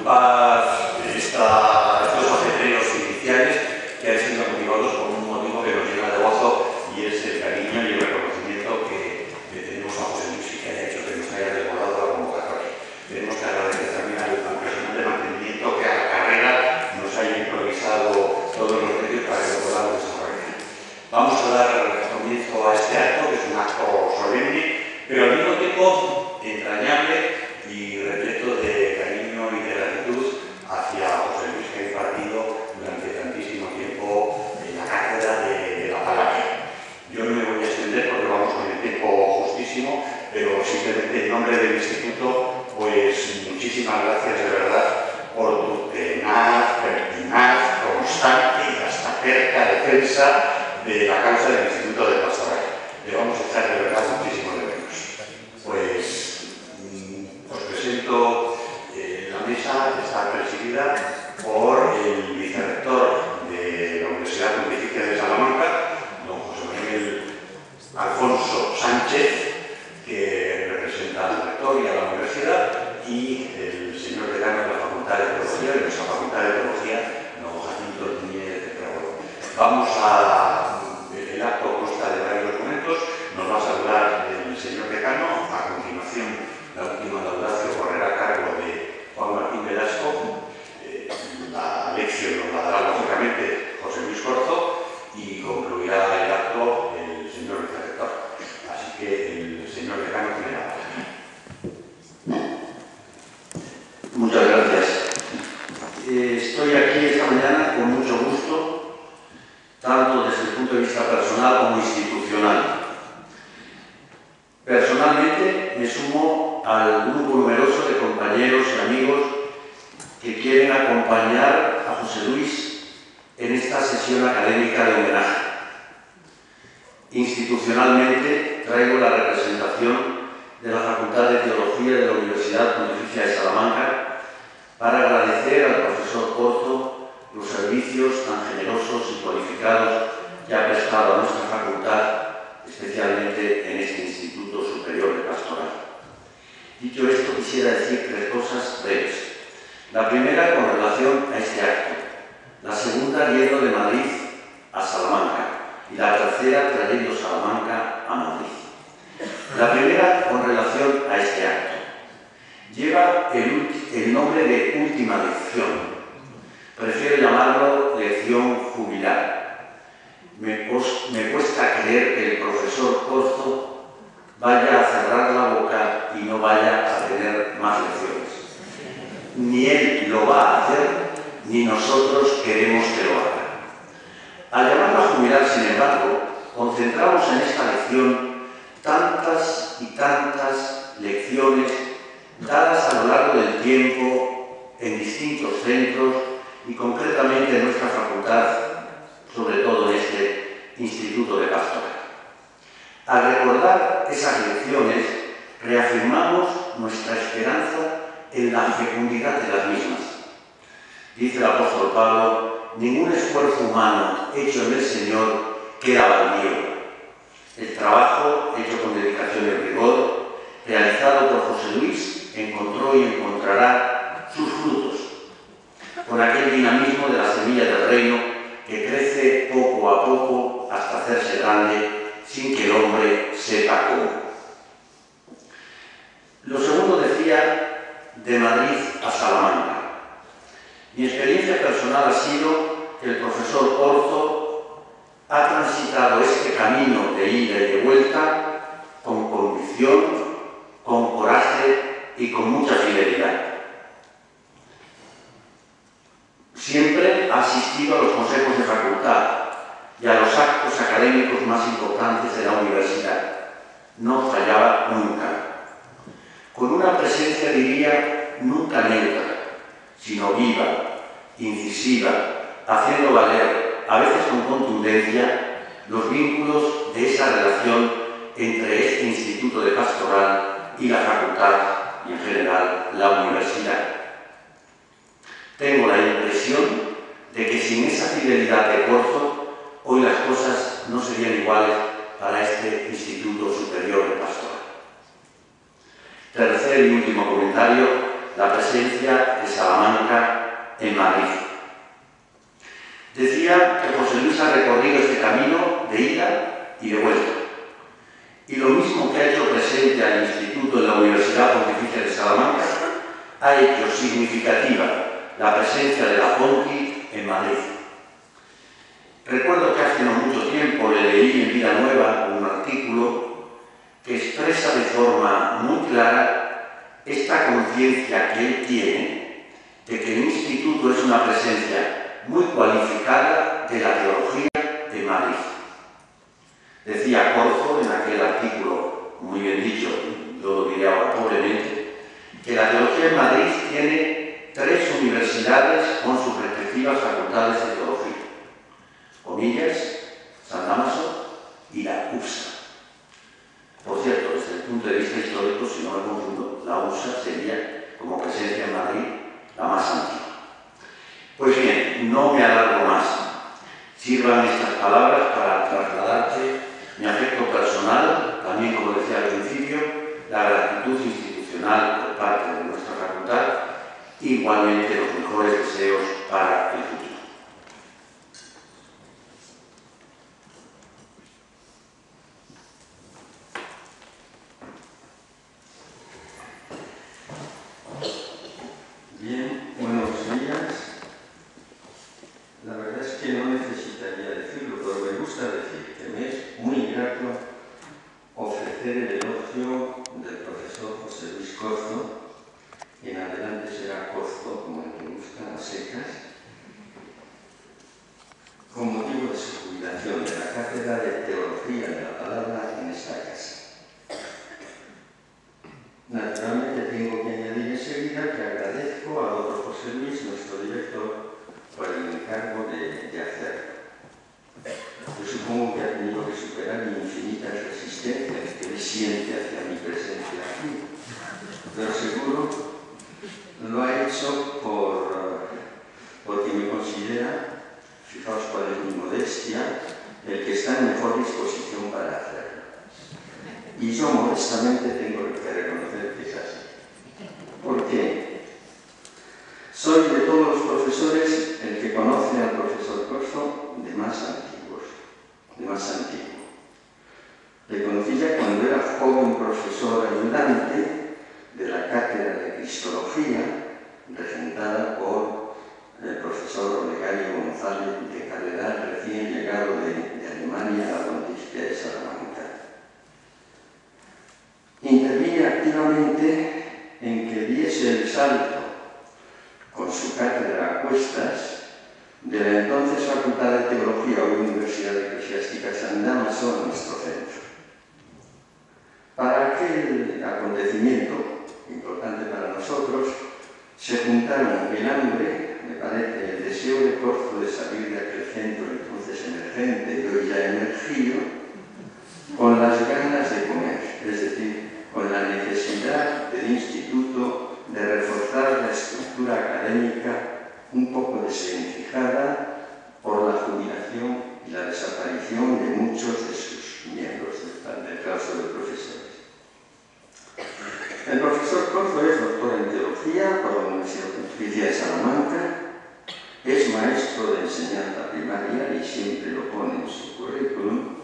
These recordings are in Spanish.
disculpad estos ajetreos iniciales que han sido motivados por un motivo que nos llena de gozo, y es el cariño y el reconocimiento que tenemos a José Luis y que haya hecho que nos haya desbordado la convocatoria. Tenemos que agradecer también al personal de mantenimiento que a la carrera nos haya improvisado todos los medios para que lo podamos desarrollar. Vamos a dar comienzo a este acto, que es un acto solemne, pero al mismo tiempo entrañable y repleto de cariño y de gratitud hacia José Luis, que ha impartido durante tantísimo tiempo en la cátedra de la palabra. Yo no me voy a extender porque vamos con el tiempo justísimo, pero simplemente en nombre del Instituto, pues muchísimas gracias de verdad por tu tenaz, pertinaz, constante y hasta terca defensa de la causa del Instituto de Pastoral. Le vamos a echar de verdad muchísimo de menos. Pues os presento la mesa, está presidida por el vicerrector de la Universidad Pontificia de Salamanca, don José Manuel Alfonso Sánchez, que representa al rector y a la universidad, y el señor decano de la Facultad de Teología, de nuestra Facultad de Teología, don Jacinto Núñez de Prado. Vamos a... El acto consta de varios documentos. Nos va a saludar el señor decano. A continuación, la última laudatio correrá a cargo de Juan Martín Velasco. La lección nos la dará lógicamente José Luis Corzo y concluirá el acto el señor vicerrector. Así que el señor decano tiene la palabra. Muchas gracias. Estoy aquí esta mañana con mucho gusto, tanto desde el punto de vista personal como institucional. Personalmente me sumo al grupo numeroso de compañeros y amigos que quieren acompañar a José Luis en esta sesión académica de homenaje. Institucionalmente traigo la representación de la Facultad de Teología de la Universidad Pontificia de Salamanca para agradecer al profesor Corzo los servicios tan generosos y cualificados que ha prestado a nuestra facultad, especialmente en este Instituto Superior de Pastoral. Dicho esto, quisiera decir tres cosas breves. La primera con relación a este acto, la segunda yendo de Madrid a Salamanca y la tercera trayendo Salamanca a Madrid. La primera con relación a este acto. Lleva el nombre de última lección. Prefiero llamarlo lección jubilar. Me cuesta creer que el profesor Corzo vaya a cerrar la boca y no vaya a tener más lecciones. Ni él lo va a hacer, ni nosotros queremos que lo haga. Al llamarla jubilar, sin embargo, concentramos en esta lección tantas y tantas lecciones dadas a lo largo del tiempo en distintos centros y concretamente en nuestra facultad, sobre todo en este Instituto de Pastoral. Al recordar esas lecciones, reafirmamos nuestra esperanza en la fecundidad de las mismas. Dice el apóstol Pablo: ningún esfuerzo humano hecho en el Señor queda baldío. El trabajo, hecho con dedicación y rigor, realizado por José Luis, encontró y encontrará sus frutos, con aquel dinamismo de la semilla del reino que crece poco a poco hasta hacerse grande sin que el hombre sepa cómo. Lo segundo decía de Madrid a Salamanca. Mi experiencia personal ha sido que el profesor Corzo ha transitado este camino de ida y de vuelta con convicción, con coraje y con mucha fidelidad. Siempre ha asistido a los consejos de facultad y a los actos académicos más importantes de la universidad. No fallaba nunca. Con una presencia, diría, nunca neutra, sino viva, incisiva, haciendo valer, a veces con contundencia, los vínculos de esa relación entre este Instituto de Pastoral y la facultad y, en general, la universidad. Tengo la impresión de que sin esa fidelidad de Corzo, hoy las cosas no serían iguales para este Instituto Superior de Pastoral. Tercer y último comentario la presencia de Salamanca en Madrid. Decía que José Luis ha recorrido este camino de ida y de vuelta. Y lo mismo que ha hecho presente al Instituto de la Universidad Pontificia de Salamanca, ha hecho significativa la presencia de la Ponti en Madrid. Recuerdo que hace no mucho tiempo le leí en Vida Nueva un artículo que expresa de forma muy clara esta conciencia que él tiene de que el Instituto es una presencia muy cualificada de la teología de Madrid. Decía Corzo en aquel artículo, muy bien dicho, yo lo diré ahora pobremente, que la teología en Madrid tiene 3 universidades con sus respectivas facultades de teología. Comillas, San Dámaso y la USA. Por cierto, desde el punto de vista histórico, si no me confundo, la USA sería, como presencia en Madrid, la más antigua. Pues bien, no me alargo más. Sirvan estas palabras para trasladarte mi afecto personal, también, como decía al principio, la gratitud institucional por parte de nuestra facultad, igualmente los mejores deseos para el futuro. Bien, buenos días. La verdad es que no necesitaría decirlo, pero me gusta decir que me es muy grato ofrecer el elogio del profesor José Luis Corzo, en adelante será Corzo, como el que gusta, a secas, con motivo de su jubilación de la Cátedra de Teología de la Palabra en esta casa. Naturalmente tengo que añadir enseguida que agradezco al otro José Luis, nuestro director, por el encargo de hacerlo. Yo supongo que ha tenido que superar infinitas resistencias que él siente hacia mi presencia aquí, pero seguro lo ha hecho porque me considera, fijaos cuál es mi modestia, el que está en mejor disposición para hacerlo. Y yo modestamente tengo que reconocer que es así. ¿Por qué? Soy de todos los profesores el que conoce al profesor Corzo de más antiguo. Le conocí ya cuando era joven profesor ayudante de la Cátedra de Cristología, regentada por el profesor Olegario González de Cardenal, recién llegado de Alemania a la Pontificia de Salamanca. Intervine activamente en que diese el salto con su cátedra a cuestas de la entonces Facultad de Teología o Universidad Eclesiástica San Dámaso a nuestro centro. Para aquel acontecimiento, importante para nosotros, se juntaron el hambre, me parece, el deseo de Corzo de salir de aquel centro entonces emergente y hoy ya emergido, con las ganas de comer, es decir, con la necesidad del instituto de reforzar la estructura académica un poco desenfijada por la jubilación y la desaparición de muchos de sus miembros del claustro de profesores. El profesor Corzo es doctor en teología por la Universidad Pontificia de Salamanca, es maestro de enseñanza primaria y siempre lo pone en su currículum,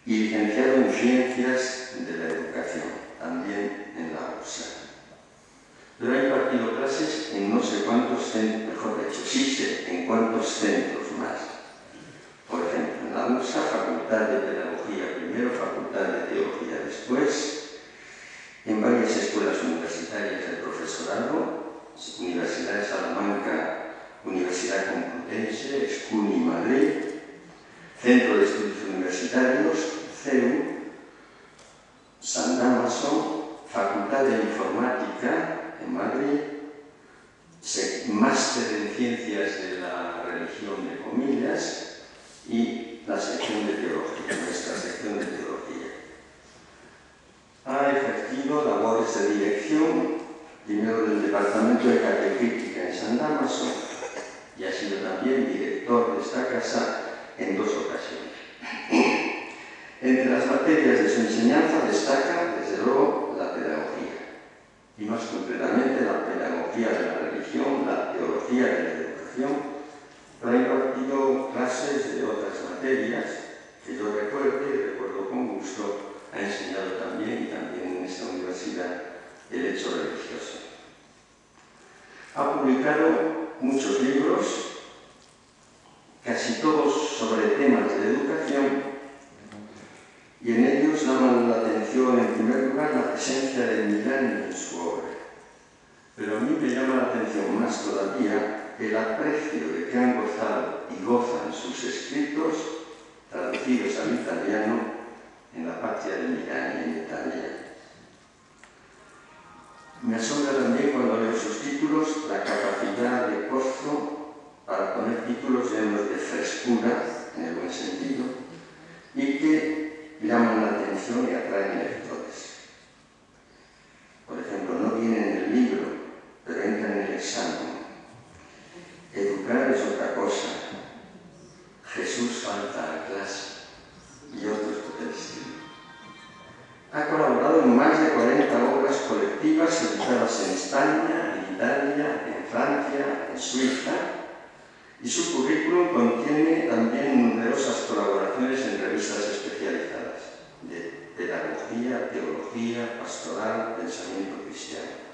y licenciado en Ciencias de la Educación, también en la USA. Pero ha impartido clases en no sé cuántos centros, mejor dicho, sí sé en cuántos centros más. Por ejemplo, en la USA, Facultad de Pedagogía primero, Facultad de Teología después, en varias escuelas universitarias del profesorado, Universidad de Salamanca, Universidad Complutense, SCUNY Madrid, Centro de Estudios Universitarios, CEU, San Dámaso, Facultad de Informática en Madrid, máster en Ciencias de la Religión de comillas y la sección de Teología, nuestra sección de Teología. Ha ejercido labores de dirección, primero del Departamento de Catequística en San Dámaso, y ha sido también director de esta casa en 2 ocasiones. Entre las materias de su enseñanza destaca, desde luego, la pedagogía. y más concretamente la pedagogía de la religión, la teología de la educación, pero ha impartido clases de otras materias que yo recuerdo y recuerdo con gusto. Ha enseñado también, y también en esta universidad, derecho religioso. Ha publicado muchos libros, casi todos sobre temas de educación, y en ellos llaman la atención en primer lugar la presencia de Milani en su obra. Pero a mí me llama la atención más todavía el aprecio de que han gozado y gozan sus escritos traducidos al italiano en la patria de Milani, en Italia. Me asombra también cuando leo sus títulos la capacidad de Corzo para poner títulos llenos de frescura, en el buen sentido, y que llaman la atención y atraen lectores. Por ejemplo, no viene en el libro, pero entra en el examen. Educar es otra cosa. Jesús falta a clase y otros por el estilo. Ha colaborado en más de 40 obras colectivas editadas en España, en Italia, en Francia, en Suiza, y su currículum contiene también numerosas colaboraciones en revistas especializadas de pedagogía, teología, pastoral, pensamiento cristiano.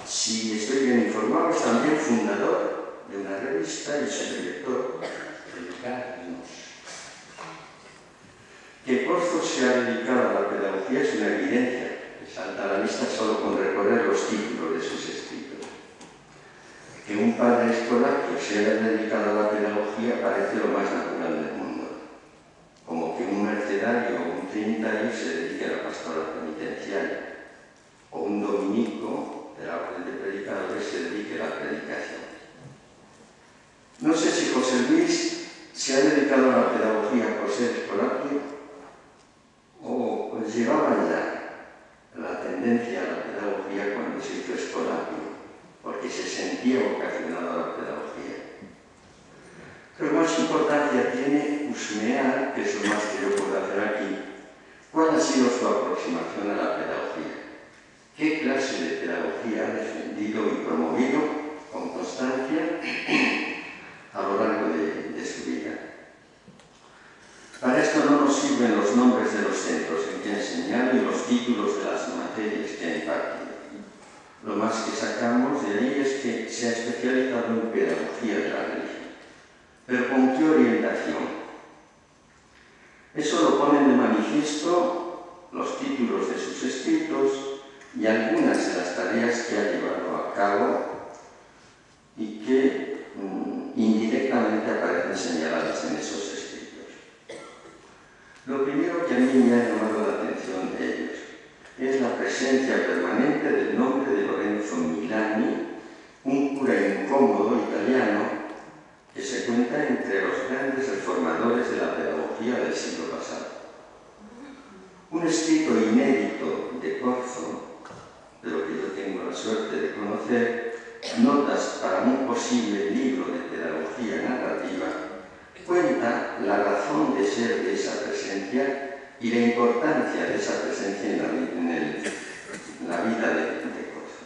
Si estoy bien informado, es también fundador de una revista y su director, Educarnos. Que Corzo se ha dedicado a la pedagogía es una evidencia que salta a la vista solo con recorrer los títulos de sus escritos. Que un padre escolapio se haya dedicado a la pedagogía parece lo más natural del mundo, como que un mercedario o un trinitario se dedique a la pastoral penitenciaria, o un dominico de la orden de predicadores se dedique a la predicación. No sé si José Luis se ha dedicado a la pedagogía por ser escolapio o llevaba ya la tendencia a la pedagogía cuando se hizo escolapio, porque se sentía vocacionado a la pedagogía. Pero más importancia tiene husmear, que es lo más que yo puedo hacer aquí, cuál ha sido su aproximación a la pedagogía. ¿Qué clase de pedagogía ha defendido y promovido con constancia a lo largo de su vida? Para esto no nos sirven los nombres de los centros en que ha enseñado y los títulos de las materias que ha impartido. Lo más que sacamos de ahí es que se ha especializado en pedagogía de la religión. ¿Pero con qué orientación? Eso lo ponen de manifiesto los títulos de sus escritos y algunas de las tareas que ha llevado a cabo y que indirectamente aparecen señaladas en esos escritos. Lo primero que a mí me ha llamado la atención de ellos es la presencia permanente del nombre de Lorenzo Milani, un cura incómodo italiano que se cuenta entre los grandes reformadores de la pedagogía del siglo pasado. Un escrito inédito de Corzo, de lo que yo tengo la suerte de conocer, notas para un posible libro de pedagogía narrativa, cuenta la razón de ser de esa presencia y la importancia de esa presencia en la vida de Corzo.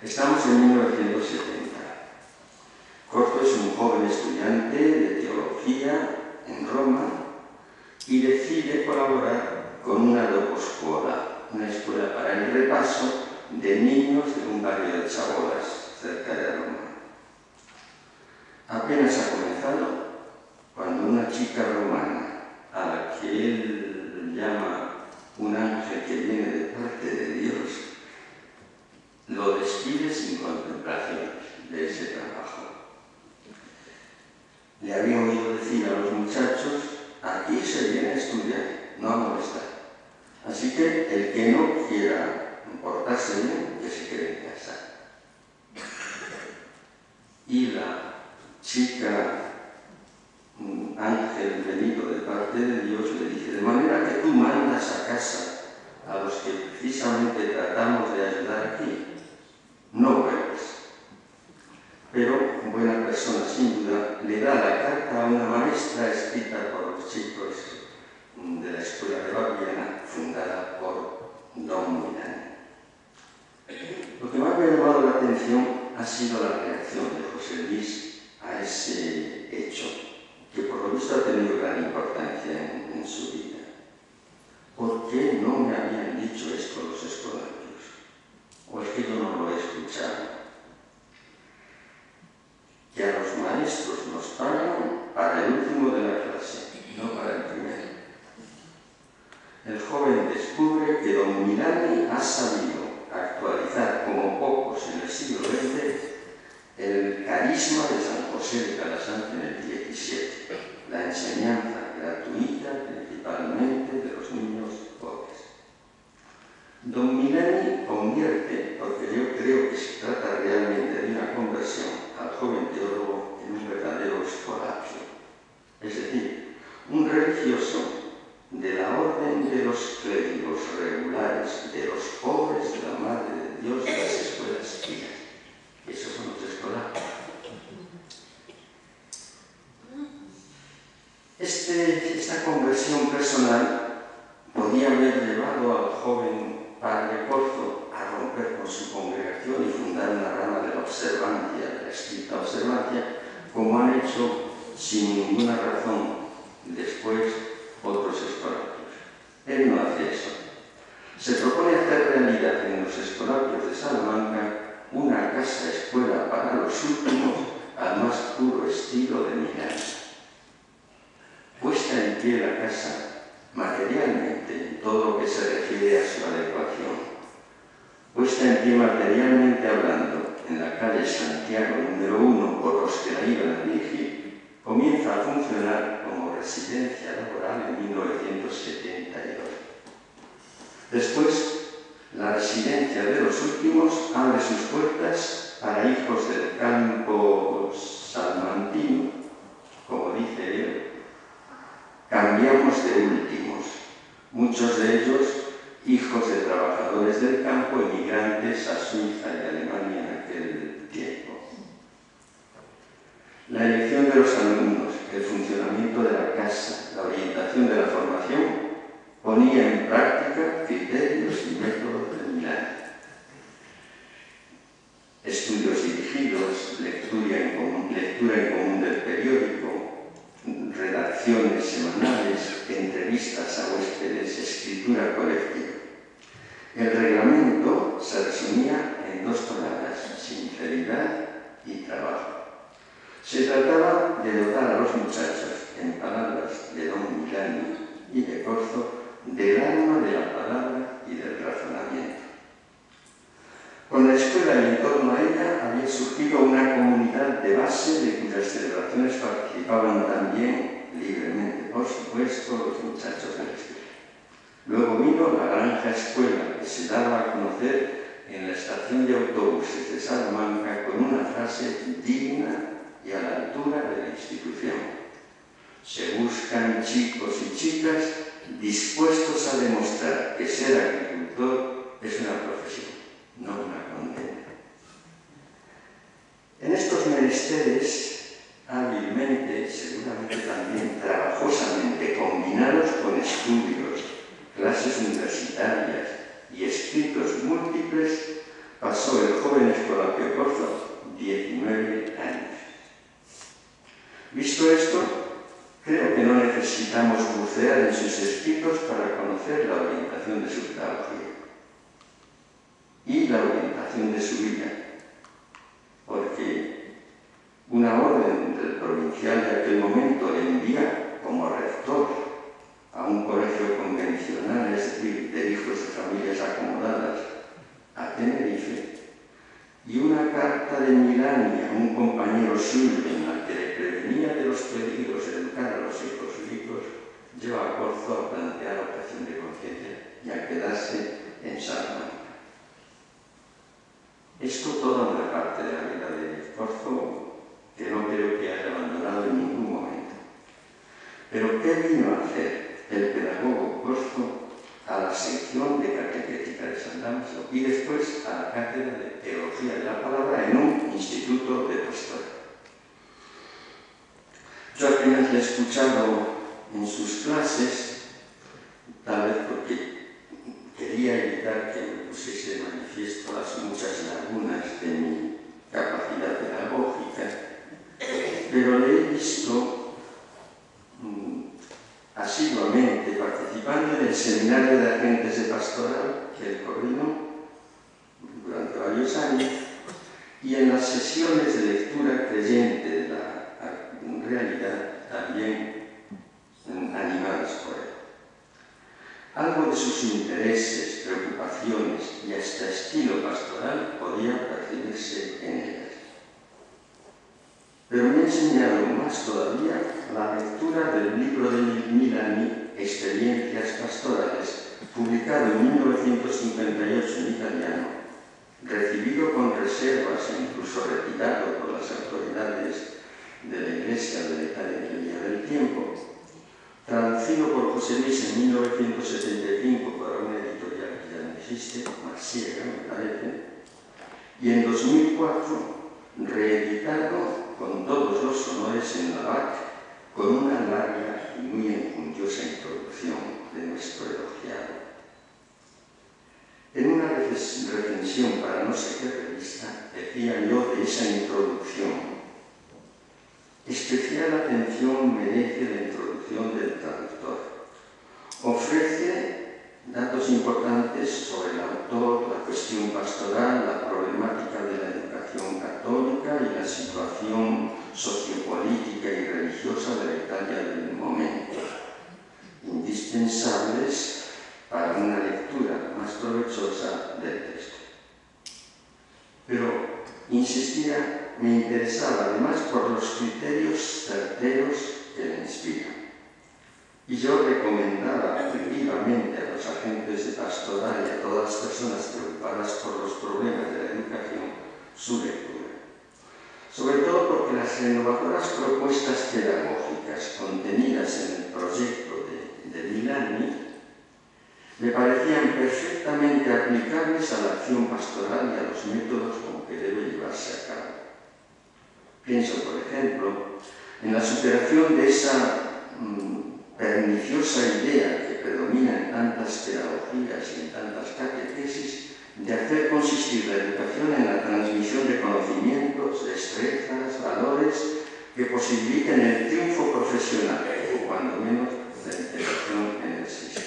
Estamos en 1970. Corzo es un joven estudiante de teología en Roma y decide colaborar con una doposcuola, una escuela para el repaso de niños de un barrio de Chabolas, cerca de Roma. Apenas ha comenzado cuando una chica romana, a la que él llama un ángel que viene de parte de Dios, lo despide sin contemplaciones de ese trabajo. Le había oído decir a los muchachos: aquí se viene a estudiar, no a molestar. Así que el que no quiera portarse bien, que se quede en casa. Y la chica, un ángel venido de parte de Dios, le dice: de manera que tú mandas a casa a los que precisamente tratamos de ayudar aquí, no vuelves. Pero, buena persona sin duda, le da la carta a una maestra escrita por los chicos de la escuela de Baviera, fundada por Don Milani. atención ha sido la reacción de José Luis a ese hecho, que por lo visto ha tenido gran importancia en su vida. ¿Por qué no me habían dicho esto los escolapios? ¿O es que yo no lo he escuchado? Que a los maestros nos pagan para el último de la clase, no para el primero. El joven descubre que don Milani ha sabido actualizar como pocos en el siglo XX el carisma de San José de Calasanz en el XVII, la enseñanza gratuita principalmente de los niños pobres. Don Milani convierte, porque yo creo que se trata realmente de una conversión, al joven teólogo en un verdadero escolapio, es decir, un religioso de la orden de los clérigos regulares, de los pobres, de la Madre de Dios, de las escuelas pías. Esos son los escolapios. Esta conversión personal podía haber llevado al joven padre Corzo a romper con su congregación y fundar una rama de la observancia, de la estricta observancia, como han hecho sin ninguna razón después otros escolapios. Él no hace eso. Se propone hacer realidad en los escolapios de Salamanca una casa escuela para los últimos al más puro estilo de Milán. Puesta en pie la casa materialmente en todo lo que se refiere a su adecuación. Puesta en pie materialmente hablando en la calle Santiago número 1 por los que la iban a dirigir, comienza a funcionar como residencia laboral en 1972. Después, la residencia de los últimos abre sus puertas para hijos del campo salmantino, como dice él. Cambiamos de últimos, muchos de ellos hijos de trabajadores del campo emigrantes a Suiza y Alemania en aquel tiempo. La elección de los alumnos, el funcionamiento de la casa, la orientación de la formación, ponía en práctica criterios y métodos de Milán. Estudios dirigidos, lectura en común del periódico, redacciones semanales, entrevistas a huéspedes, escritura colectiva. El reglamento se resumía en dos palabras: sinceridad y trabajo. Se trataba de dotar a los muchachos, en palabras de don Milani y de Corzo, del alma de la palabra y del razonamiento. Con la escuela y en torno a ella había surgido una comunidad de base de cuyas celebraciones participaban también libremente, por supuesto, los muchachos de la escuela. Luego vino la granja escuela, que se daba a conocer en la estación de autobuses de Salamanca con una frase digna y a la altura de la institución. Se buscan chicos y chicas dispuestos a demostrar que ser agricultor es una profesión, no una condena. En estos menesteres, hábilmente, seguramente también trabajosamente combinados con estudios, clases universitarias y escritos múltiples, pasó el joven Escolapio Corzo 19 años. Visto esto, creo que no necesitamos bucear en sus escritos para conocer la orientación de su pedagogía y la orientación de su vida, porque una orden del provincial de aquel momento le envía como rector a un colegio convencional, es decir, de hijos de familias acomodadas, a Tenerife, y una carta de Milani a un compañero suyo en la que le prevenía de los peligros de educar a los hijos ricos, lleva a Corzo a plantear objeción de conciencia y a quedarse en Salamanca. Esto toda una parte de la vida de Corzo que no creo que haya abandonado en ningún momento. Pero ¿qué vino a hacer el pedagogo Corzo a la sección de catequética de San Dámaso y después a la cátedra de teología de la palabra en un instituto de pastorado? Yo apenas le he escuchado en sus clases, tal vez porque quería evitar que me pusiese de manifiesto las muchas lagunas de mi varios años y en las sesiones de lectura creyente de la realidad también animadas por él. Algo de sus intereses, preocupaciones y hasta estilo pastoral podía percibirse en ellas. Pero me ha enseñado más todavía la lectura del libro de Milani, Experiencias Pastorales, publicado en 1958 en italiano, recibido con reservas e incluso retirado por las autoridades de la Iglesia de la Italia del tiempo, traducido por José Luis en 1975 para una editorial que ya no existe, Marsiega me parece, y en 2004 reeditado con todos los honores en la BAC, con una larga y muy enjunciosa introducción de nuestro elogiado. En una recensión para no sé qué revista, decía yo de esa introducción: especial atención merece la introducción del traductor. Ofrece datos importantes sobre el autor, la cuestión pastoral, la problemática de la educación católica y la situación sociopolítica y religiosa de la Italia del momento, indispensables para una lectura más provechosa del texto. Pero, insistía, me interesaba además por los criterios certeros que le inspiran. Y yo recomendaba vivamente a los agentes de pastoral y a todas las personas preocupadas por los problemas de la educación su lectura. Sobre todo porque las renovadoras propuestas pedagógicas contenidas en el proyecto de Milani me parecían perfectamente aplicables a la acción pastoral y a los métodos con que debe llevarse a cabo. Pienso, por ejemplo, en la superación de esa perniciosa idea que predomina en tantas pedagogías y en tantas catequesis de hacer consistir la educación en la transmisión de conocimientos, destrezas, valores que posibiliten el triunfo profesional o cuando menos la integración en el sistema.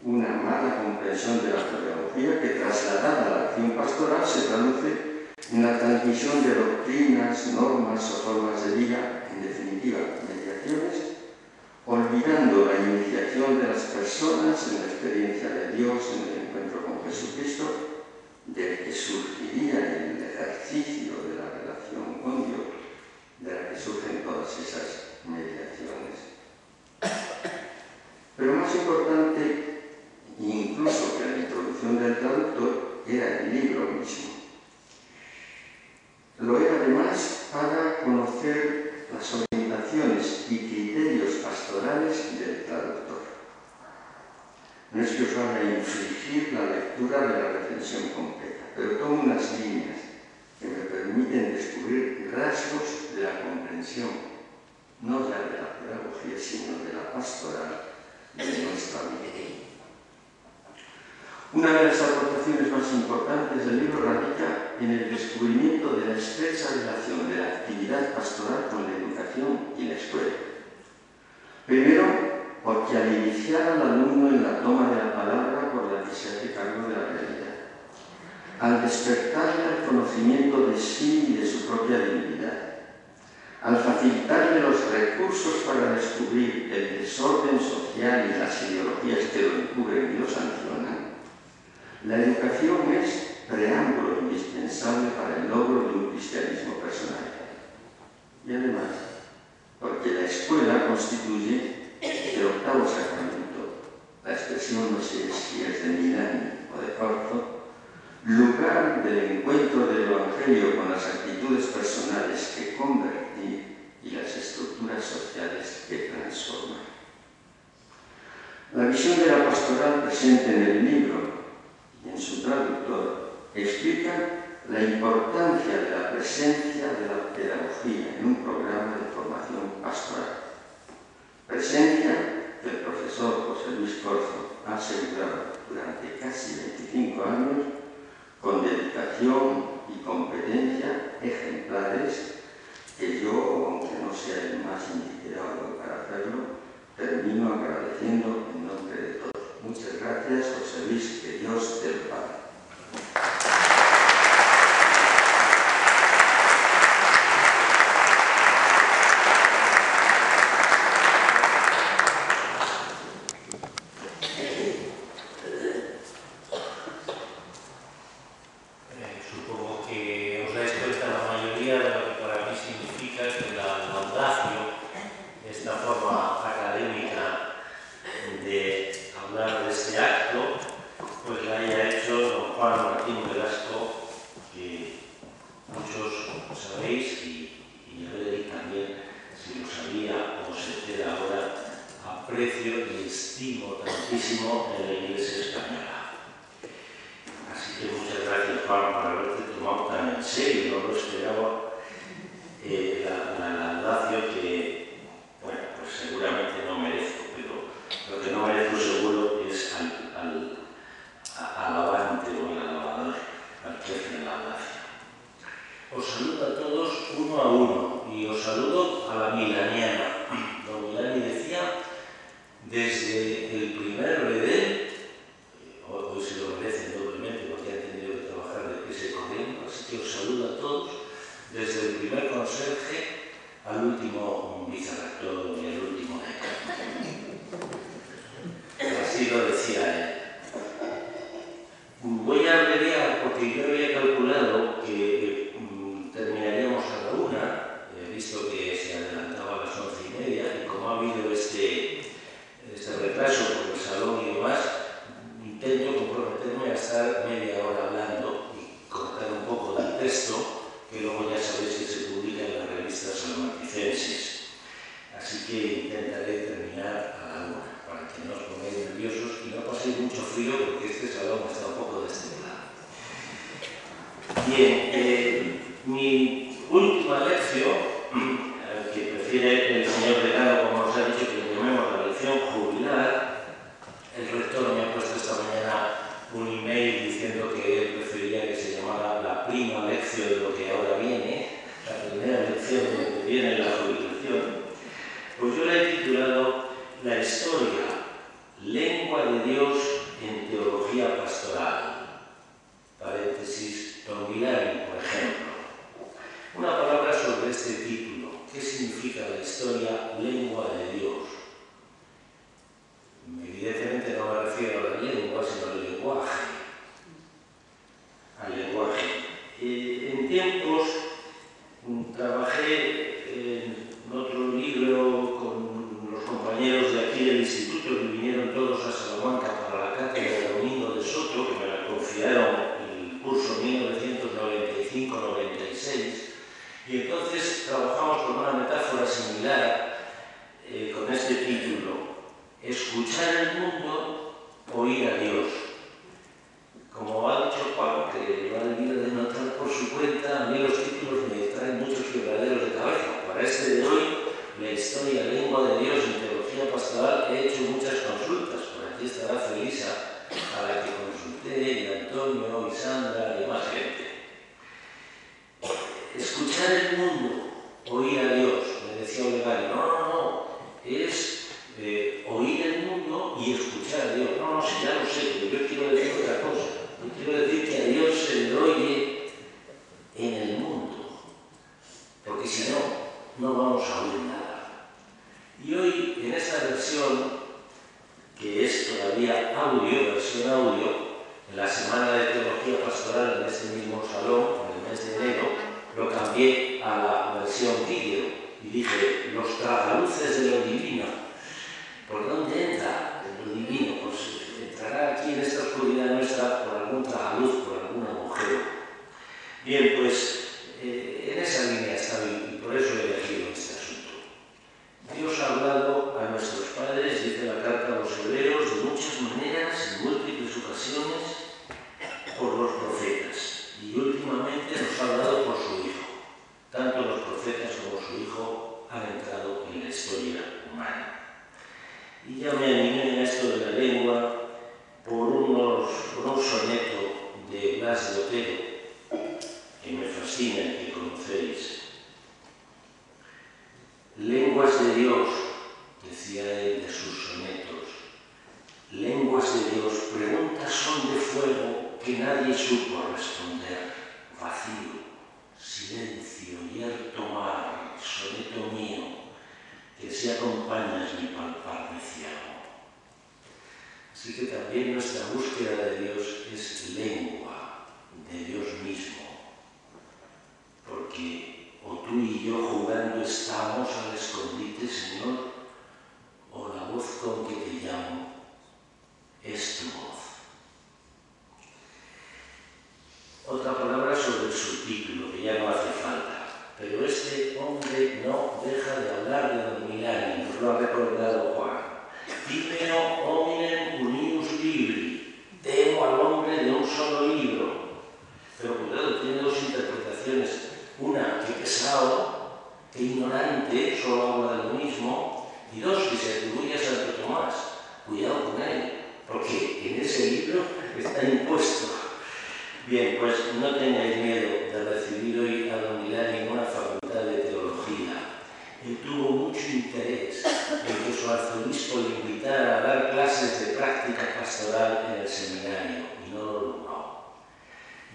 Una mala comprensión de la pedagogía que trasladada a la acción pastoral se traduce en la transmisión de doctrinas, normas o formas de vida, en definitiva, mediaciones, olvidando la iniciación de las personas en la experiencia de Dios, en el encuentro con Jesucristo, del que surgiría el ejercicio de la relación con Dios, de la que surgen todas esas mediaciones. Pero más importante, incluso que la introducción del traductor, era el libro mismo. Lo era además para conocer las orientaciones y criterios pastorales del traductor. No es que os vaya a infligir la lectura de la recensión completa, pero tomo unas líneas que me permiten descubrir rasgos de la comprensión, no ya de la pedagogía, sino de la pastoral de nuestra vida. Una de las aportaciones más importantes del libro radica en el descubrimiento de la estrecha relación de la actividad pastoral con la educación y la escuela. Primero, porque al iniciar al alumno en la toma de la palabra por la que se hace cargo de la realidad, al despertarle al conocimiento de sí y de su propia divinidad, al facilitarle los recursos para descubrir el desorden social y las ideologías que lo encubren y lo sancionan, la educación es preámbulo indispensable para el logro de un cristianismo personal. Y además, porque la escuela constituye el octavo sacramento, la expresión no sé si es de Milani o de Corzo, lugar del encuentro del Evangelio con las actitudes personales que convertir y las estructuras sociales que transformar. La visión de la pastoral presente en el libro y en su traductor explica la importancia de la presencia de la pedagogía en un programa de formación pastoral. Presencia que el profesor José Luis Corzo ha asegurado durante casi 25 años con dedicación y competencia ejemplares que yo, aunque no sea el más indicado para hacerlo, termino agradeciendo en nombre de todos. Muchas gracias, José Luis, que Dios te lo pague. Juan Martín Velasco, que muchos sabéis, y Frederic también, si lo sabía o se entera ahora, aprecio y estimo tantísimo en la Iglesia española. Así que muchas gracias, Juan, por haberte tomado tan en serio, no lo esperaba. La laudacio que, bueno, pues seguramente no merezco, pero lo que no merezco seguro es al alabante o al alabador, al que hace la laudacia. Os saludo a todos uno a uno y os saludo a la milaniana. Don Milani decía, desde el primer redén, hoy se lo merecen doblemente porque han tenido que trabajar de prisa y corriendo, así que os saludo a todos, desde el primer conserje al último vicerrector y al último decano. Así lo decía él. Voy a abreviar porque yo había calculado que terminaríamos a la 1, visto que se adelantaba a las 11:30, y como ha habido este retraso por el salón y demás, intento comprometerme a estar media hora hablando y cortar un poco del texto, que luego ya sabéis que se publica en las revistas salmanticenses. Así que intentaré terminar a la 1, para que no os pongáis nerviosos y no paséis mucho frío, porque este salón está un poco destemplado. Bien, mi última lección, que prefiere el señor decano, como os ha dicho, que llamemos la lección jubilar. El rector me ha puesto esta mañana un email diciendo que él prefería que se llamara la prima lección de lo que ahora viene, la primera lección de lo que viene la jubilación. Pues yo la he titulado La historia, lengua de Dios en teología pastoral. Paréntesis, Don Milani, por ejemplo. Una palabra sobre este título. ¿Qué significa la historia, lengua de Dios? Evidentemente no me refiero a la lengua, sino al lenguaje. Al lenguaje. En tiempos trabajé en otro libro con los compañeros de aquí del instituto que vinieron todos a Salamanca para la cátedra de Domingo de Soto, que me la confiaron el curso 1995-96, y entonces trabajamos con una metáfora similar con este título: escuchar el mundo, oír a Dios. Como ha dicho Juan, que lo ha debido de notar por su cuenta, a mí los títulos me traen muchos quebraderos de cabeza. Para este de hoy, la historia, lengua de Dios en teología pastoral, he hecho muchas consultas. Por aquí estará Felisa, a la que consulté, y Antonio, y Sandra, y más gente. Escuchar el mundo, oír a Dios, me decía Olegario. No, es oír el mundo y escuchar a Dios. No, si ya lo sé, pero yo quiero decir otra cosa. Yo quiero decir que a Dios se le oye en el mundo, porque si no, no vamos a oír nada. Y hoy, en esta versión, que es todavía audio, versión audio, en la Semana de Teología Pastoral, en este mismo salón, en el mes de enero, lo cambié a la versión vídeo y dije, los tragaluces de lo divino. ¿Por dónde entra lo divino? Pues entrará aquí en esta oscuridad nuestra por algún tragaluz, por algún agujero. Bien, pues en esa línea está y por eso he elegido este asunto. Dios ha hablado a nuestros padres, dice la carta a los hebreos, de muchas maneras, en múltiples ocasiones, por los profetas. Y últimamente nos ha hablado por su Hijo. Tanto los profetas como su Hijo han entrado en la historia humana. Y ya me animé a esto de la lengua por un soneto de Blas de Otero, que me fascina y que conocéis. Lenguas de Dios, decía él de sus sonetos, lenguas de Dios, preguntas son de fuego que nadie supo responder. Vacío, silencio, yerto mar, soneto mío, que si acompañas mi palpar ciego. Así que también nuestra búsqueda de Dios es lengua de Dios mismo, porque o tú y yo jugando estamos al escondite, Señor, o la voz con que te llamo es tu voz. Otra palabra sobre el subtítulo, que ya no hace falta. Pero este hombre no deja de hablar de Don Milani, nos lo ha recordado Juan. Timeo hominem unius libri. Temo al hombre de un solo libro. Pero cuidado, tiene dos interpretaciones. Una, que pesado, que ignorante, solo habla de lo mismo. Y dos, que se atribuye a Santo Tomás. Cuidado con él, porque en ese libro está impuesto. Bien, pues no tengáis miedo de recibir hoy a Don Milani en una facultad de teología. Él tuvo mucho interés en que su arzobispo le invitara a dar clases de práctica pastoral en el seminario, y no lo logró.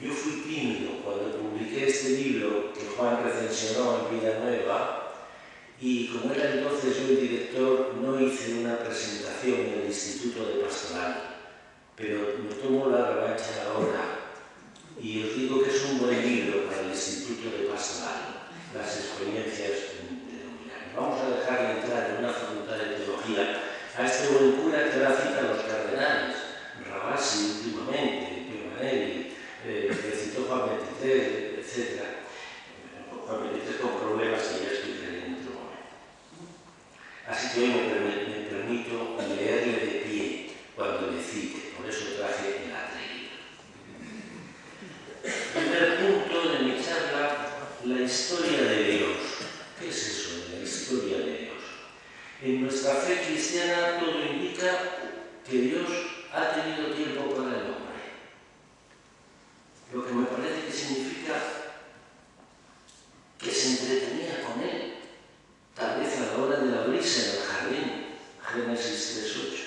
Yo fui tímido cuando publiqué este libro que Juan recensionó en Villanueva, y como era entonces yo el director, no hice una presentación en el Instituto de Pastoral, pero me tomo la revancha ahora. Y os digo que es un buen libro para el Instituto de Pastoral, las experiencias de Don Milani. Vamos a dejarle entrar en una facultad de teología a este buen cura que ahora cita a los cardenales, Rabasi últimamente, Piovanelli, que citó Juan XXIII, etc. Juan XXIII con problemas que ya explicaré en otro momento. Así que hoy me permito leerle de pie cuando le cite, por eso traje el atrevido. Primer punto de mi charla, la historia de Dios. ¿Qué es eso de la historia de Dios? En nuestra fe cristiana todo indica que Dios ha tenido tiempo para el hombre. Lo que me parece que significa que se entretenía con él, tal vez a la hora de la brisa en el jardín, Génesis 3:8.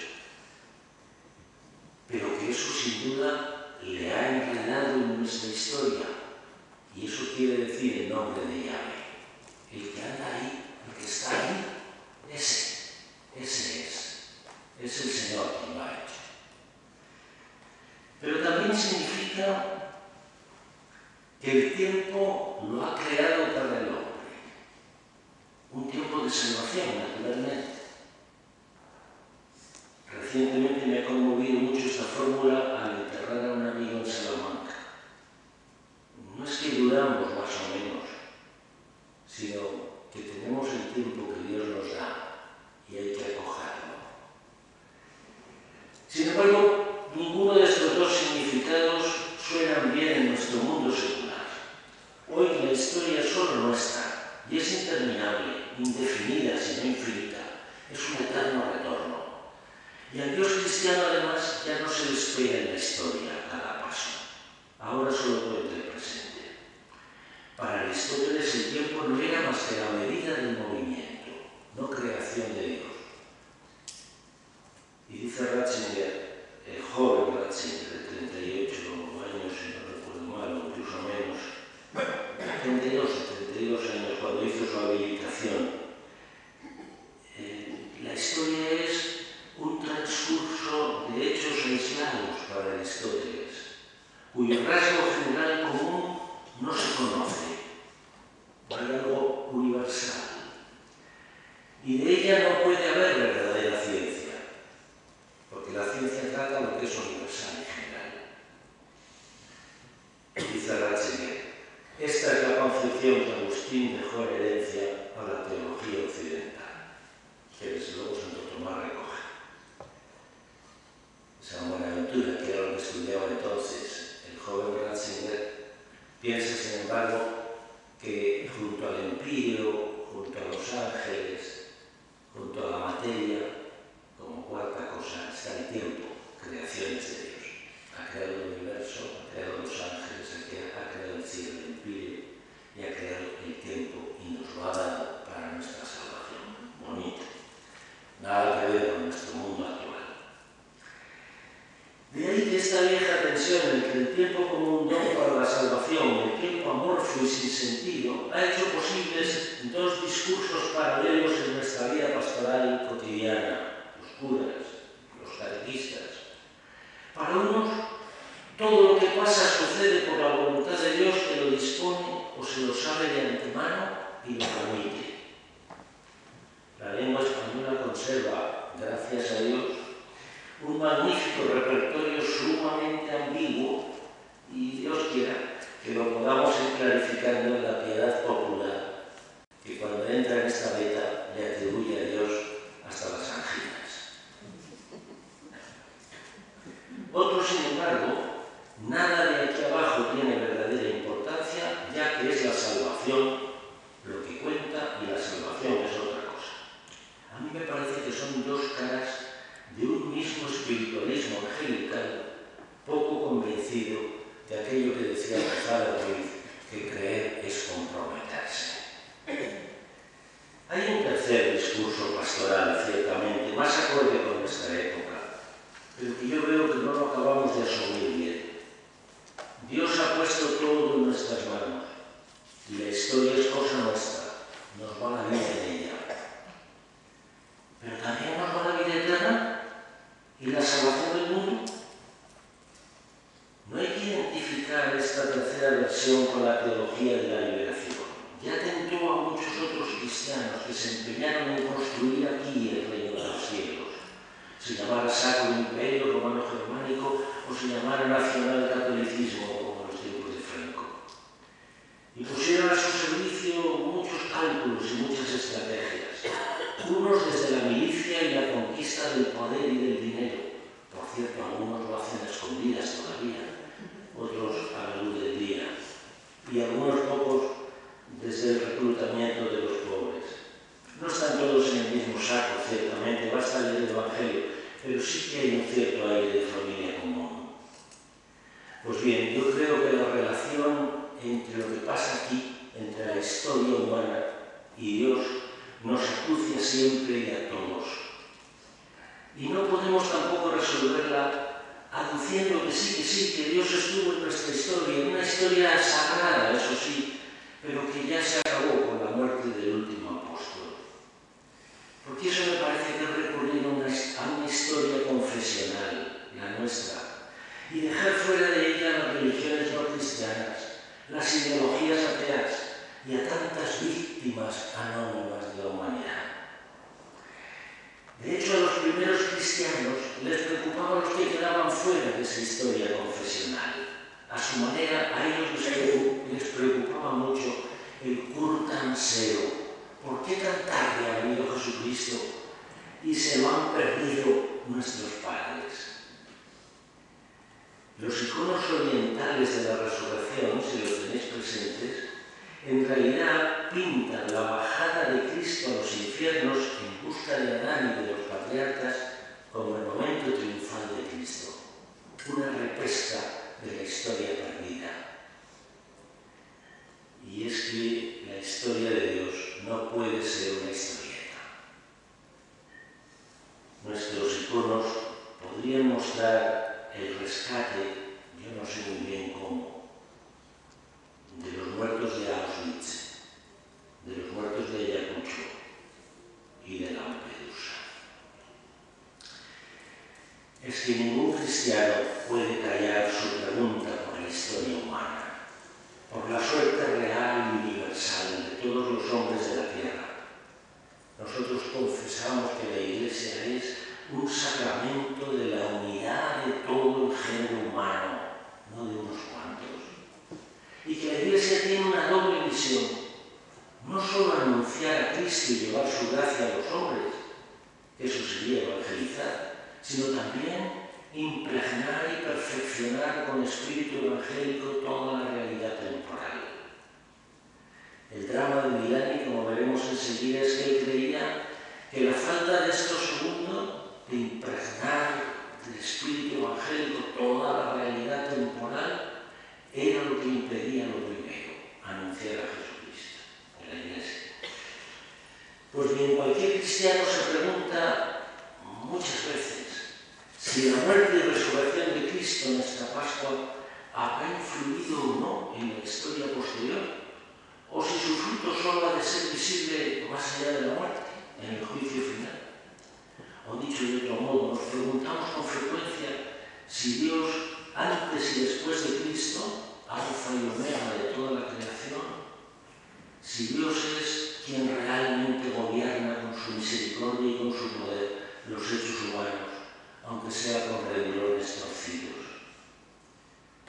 Pero que eso sin duda le ha enredado en nuestra historia, y eso quiere decir el nombre de Yahvé. El que anda ahí, el que está ahí, ese es el Señor quien lo ha hecho. Pero también significa que el tiempo lo ha creado para el hombre, un tiempo de salvación, naturalmente. Recientemente me ha conmovido mucho esta fórmula al enterrar a un amigo en Salamanca. No es que duramos más o menos, sino que tenemos el tiempo que Dios nos da y hay que acogerlo. Sin embargo, ninguno de estos dos significados suenan bien en nuestro mundo secular. Hoy la historia solo no está, y es interminable, indefinida, sino infinita. Es un eterno retorno. Y al Dios cristiano, además, ya no se le espera en la historia a cada paso. Ahora solo cuenta el presente. Para Aristóteles el tiempo no era más que la medida del movimiento, no creación de Dios. Y dice Ratzinger, el joven Ratzinger de 38 años, si no recuerdo mal, o incluso menos, 32 años, cuando hizo su habilitación, la historia es un transcurso de hechos aislados para Aristóteles, cuyo rasgo general común no se conoce, hay algo universal, y de ella no puede haber verdadera ciencia, porque la ciencia trata lo que es universal en general. Dice Ratzinger, esta es la concepción que Agustín dejó en herencia a la teología occidental, que desde luego Santo Tomás recoge. San Buenaventura, que era lo que estudiaba entonces el joven Ratzinger, piensa, sin embargo, que junto al empíreo, junto a los ángeles, junto a la materia, como cuarta cosa, está el tiempo, creaciones de Dios. Ha creado el universo, ha creado los ángeles, ha creado el cielo, el empíreo, y ha creado el tiempo y nos lo ha dado para nuestra salvación. Bonito. Nada que ver con nuestro mundo actual. De ahí que esta vieja tensión entre el tiempo como un don para la salvación y el tiempo amorfo y sin sentido ha hecho posibles dos discursos paralelos en nuestra vida pastoral cotidiana, los curas, los catequistas. Para unos, todo lo que pasa sucede por la voluntad de Dios que lo dispone o se lo sabe de antemano y lo permite. La lengua española conserva, gracias a Dios, un magnífico repertorio sumamente ambiguo y, Dios quiera, ratificando en la piedad popular, que cuando entra en esta beta le atribuye a Dios hasta las anginas. Otros, sin embargo, nada de aquí abajo tiene verdadera importancia, ya que es la salvación lo que cuenta y la salvación es otra cosa. A mí me parece que son dos caras de un mismo espiritualismo angelical poco convencido de aquello que decía Gonzalo Ruiz, que creer es comprometerse. Hay un tercer discurso pastoral, ciertamente, más acorde con nuestra época, pero que yo veo que no lo acabamos de asumir bien. Dios ha puesto todo en nuestras manos y la historia es cosa nuestra, nos va la vida en ella. Pero también nos va la vida eterna y la salvación del mundo. No hay que identificar esta tercera versión con la teología de la liberación. Ya tentó a muchos otros cristianos que se empeñaron en construir aquí el reino de los cielos. Se llamara Sacro Imperio Romano Germánico o se llamara Nacional Catolicismo, como en los tiempos de Franco. Y pusieron a su servicio muchos cálculos y muchas estrategias. Unos desde la milicia y la conquista del poder y del dinero. Por cierto, algunos lo hacen a escondidas todavía, otros a la luz del día, y algunos pocos desde el reclutamiento de los pobres. No están todos en el mismo saco, ciertamente, basta leer el Evangelio, pero sí que hay un cierto aire de familia común. Pues bien, yo creo que la relación entre lo que pasa aquí, entre la historia humana y Dios, nos acucia siempre y a todos. Y no podemos tampoco resolverla aduciendo que sí, que Dios estuvo en nuestra historia, en una historia sagrada, eso sí, pero que ya se acabó con la muerte del último apóstol. Porque eso me parece que es recurrir a una historia confesional, la nuestra, y dejar fuera de ella las religiones no cristianas, las ideologías ateas y a tantas víctimas anónimas de la humanidad. De hecho, a los primeros cristianos les preocupaba los que quedaban fuera de esa historia confesional. A su manera, a ellos les preocupaba mucho el curtanseo. ¿Por qué tan tarde ha venido Jesucristo y se lo han perdido nuestros padres? Los iconos orientales de la resurrección, si los tenéis presentes, en realidad pintan la bajada de Cristo a los infiernos en busca de Adán y de los patriarcas como el momento triunfal de Cristo, una repesca de la historia perdida. Y es que la historia de Dios no puede ser una historieta. Nuestros iconos podrían mostrar el rescate, yo no sé muy bien cómo, de los muertos de Auschwitz, de los muertos de Ayacucho y de Lampedusa. Es que ningún cristiano puede callar su pregunta por la historia humana, por la suerte real y universal de todos los hombres de la tierra. Nosotros confesamos que la Iglesia es un sacramento de la unidad de todo el género humano, no de unos cuantos. Y que la Iglesia tiene una doble misión, no solo anunciar a Cristo y llevar su gracia a los hombres, eso sería evangelizar, sino también impregnar y perfeccionar con espíritu evangélico toda la realidad temporal. El drama de Milani, como veremos enseguida, es que él creía que la falta de esto segundo, de impregnar del espíritu evangélico toda la realidad temporal, era lo que impedía lo primero, anunciar a Jesucristo en la Iglesia. Pues bien, cualquier cristiano se pregunta muchas veces si la muerte y resurrección de Cristo, nuestra Pascua, habrá influido o no en la historia posterior, o si su fruto solo ha de ser visible más allá de la muerte, en el juicio final. O dicho de otro modo, nos preguntamos con frecuencia si Dios, antes y después de Cristo, alfa y omega de toda la creación, si Dios es quien realmente gobierna con su misericordia y con su poder los hechos humanos, aunque sea con renglones torcidos.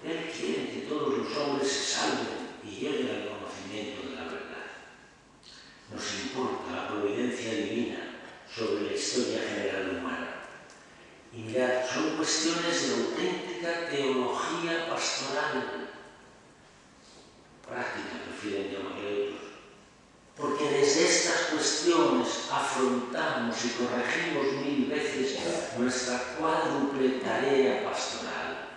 Él quiere que todos los hombres se salven y lleguen al nuestra cuádruple tarea pastoral: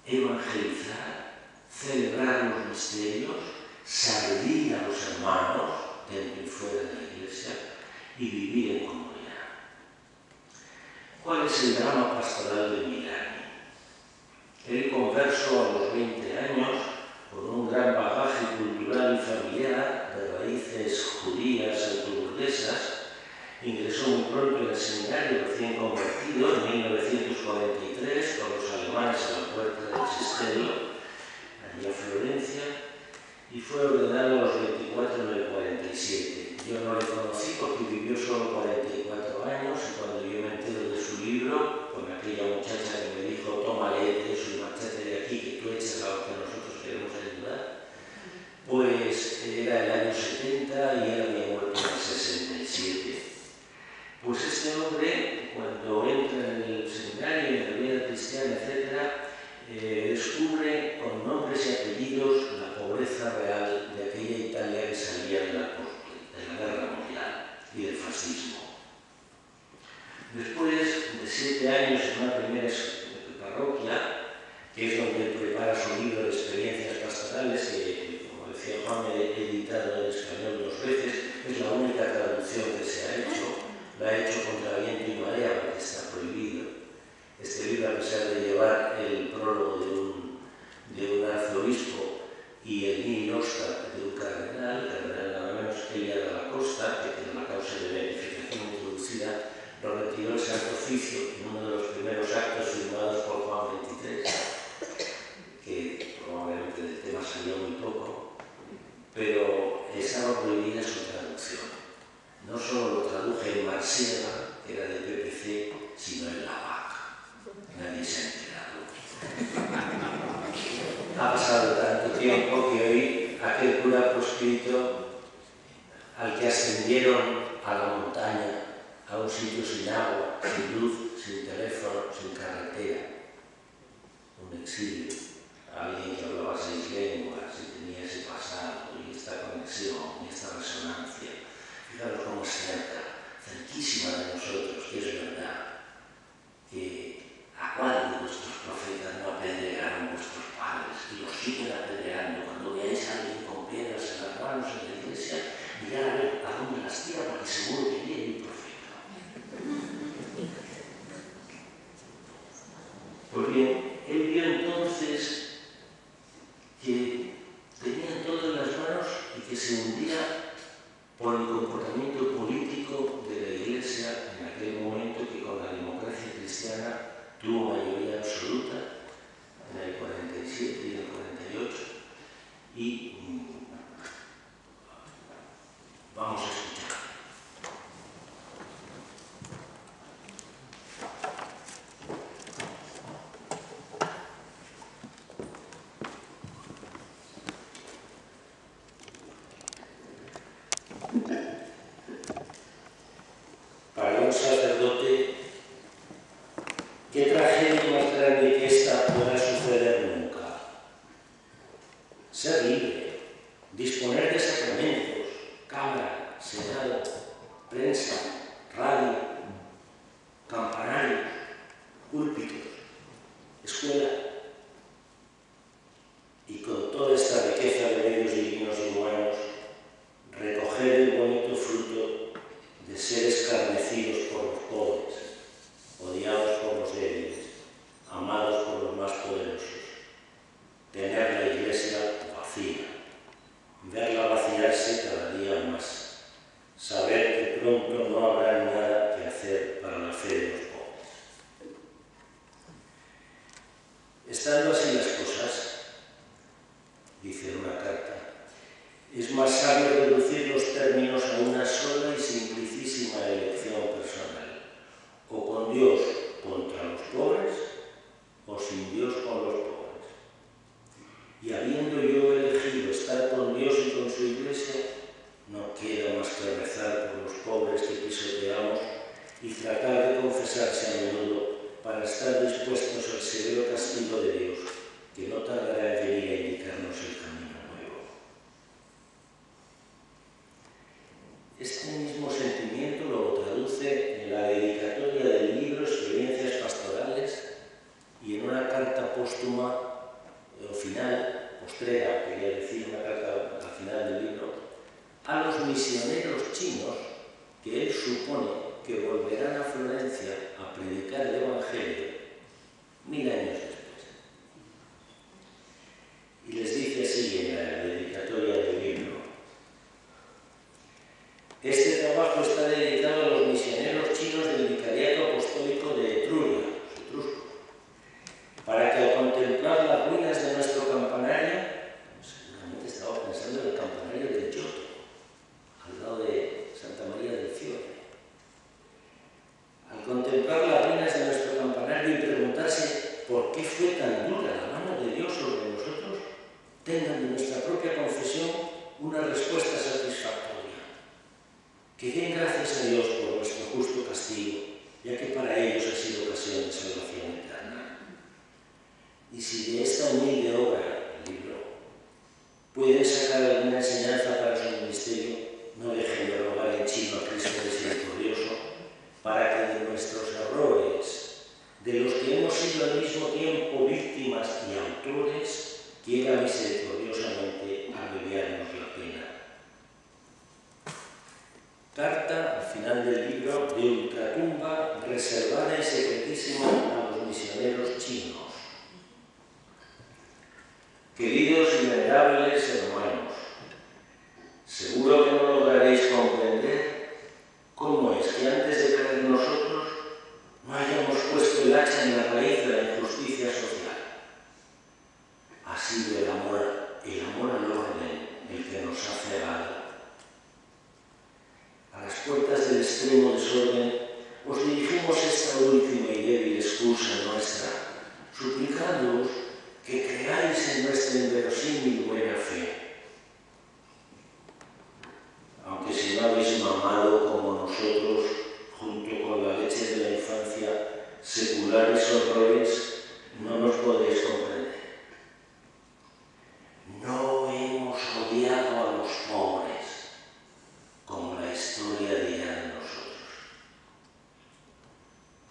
evangelizar, celebrar los misterios, servir a los hermanos dentro y fuera de la Iglesia y vivir en comunidad. ¿Cuál es el drama pastoral de Milani? Él, converso a los 20 años, con un gran bagaje cultural y familiar de raíces judías autoburguesas, ingresó muy pronto en el seminario recién convertido en 1943 con los alemanes a la puerta del Cistercio, allí a Florencia, y fue ordenado a los 24 en el 47. Yo no le conocí porque vivió solo 44 años y cuando yo me entero de su libro, con aquella muchacha que me dijo: toma, léete eso y márchate de aquí, que tú echas a lo que nosotros queremos ayudar, pues era el año 70 y él había muerto en el 67. Pues este hombre, cuando entra en el seminario, en la vida cristiana, etc., descubre con nombres y apellidos la pobreza real de aquella Italia que salía de la Guerra Mundial y del fascismo. Después de 7 años en una primera parroquia, que es donde prepara su libro de experiencias pastorales, que, como decía Juan, he editado en español 2 veces, es la única traducción que se ha hecho. Lo ha hecho contra viento y marea porque está prohibido. Este libro, a pesar de llevar el prólogo de un arzobispo y el nihil nostra de un cardenal nada menos que Elia de la Costa, que tiene una causa de beatificación introducida, lo retiró el Santo Oficio en uno de los primeros actos firmados por Juan XXIII, que probablemente del tema salió muy poco, pero estaba prohibida su traducción. No solo lo traduje en Marsiega, que era de PPC, sino en la vaca. Nadie se ha enterado. Ha pasado tanto tiempo que hoy aquel cura proscrito al que ascendieron a la montaña, a un sitio sin agua, sin luz, sin teléfono, sin carretera, un exilio, alguien que hablaba 6 lenguas y tenía ese pasado y esta conexión y esta resonancia. Fijaros cómo es cerca, cerquísima de nosotros, que es verdad, que a cuál de vuestros profetas no apedrearon vuestros padres y los siguen apedreando. Cuando veáis a alguien con piedras en las manos en la iglesia, mirad a ver a dónde las tira, porque seguro que viene un profeta. Pues bien, él vio entonces que tenían todo en las manos y que se hundía por el comportamiento político de la Iglesia en aquel momento, que con la democracia cristiana tuvo mayoría absoluta en el 47 y en el 48, y vamos a escuchar. Para un sacerdote, ¿qué tragedia más grande que esta podrá suceder nunca? Ser libre, disponer de sacramentos, cámara, senado, prensa, radio, campanarios, púlpitos, escuela, y con toda esta riqueza de medios divinos y humanos, recoger el bonito fruto de ser escarnecidos por los pobres, odiados por los débiles, amados por los más poderosos, tener la iglesia vacía, verla vaciarse cada día más, saber que pronto no habrá nada que hacer para la fe de los pobres. Estando así las cosas, dice en una carta, es más sabio reducir los términos a una sola y simplicísima elección personal, o con Dios contra los pobres, o sin Dios con los pobres. Y habiendo yo elegido estar con Dios y con su Iglesia, no queda más que rezar por los pobres que pisoteamos y tratar de confesarse a menudo para estar dispuestos al severo castigo de Dios, que no tardará en venir a indicarnos el camino nuevo. Este mismo sentimiento lo traduce en la dedicatoria del libro Experiencias enviado, quería decir, una carta al final del libro, a los misioneros chinos que él supone que volverán a Florencia a predicar el Evangelio 1000 años después. Y les dice así en la dedicatoria del libro: este trabajo está dedicado a los misioneros chinos del Vicariato Apostólico de Etruria, Etrusco, para que al contemplar las ruinas de nuestro campanario, seguramente estaba pensando en el campanario de Giotto, al lado de Santa María del Fiore, al contemplar las ruinas de nuestro campanario y preguntarse por qué fue tan dura la mano de Dios sobre nosotros, tengan de nuestra propia confesión una respuesta satisfactoria. Que den gracias a Dios por nuestro justo castigo, ya que para ellos ha sido ocasión de salvación eterna. Y si de esta humilde obra, el libro, pueden sacar alguna enseñanza para su ministerio, no dejen de rogar en chino a Cristo misericordioso, para que de nuestros errores, de los que hemos sido al mismo tiempo víctimas y autores, quiera misericordiosamente aliviarnos la pena. Carta al final del libro de ultratumba reservada y secretísima a los misioneros chinos. Queridos y venerables hermanos, seguro que no lograréis comprender cómo es que antes de caer nosotros no hayamos puesto el hacha en la raíz de la injusticia social. Ha sido el amor al orden el que nos ha cegado. A las puertas del extremo desorden os dirigimos esta última y débil excusa nuestra, suplicándoos que creáis en nuestra inverosímil buena fe. Aunque si no habéis mamado como nosotros, junto con la leche de la infancia, seculares horrores, no nos podéis comprender. No hemos odiado a los pobres, como la historia dirá de nosotros.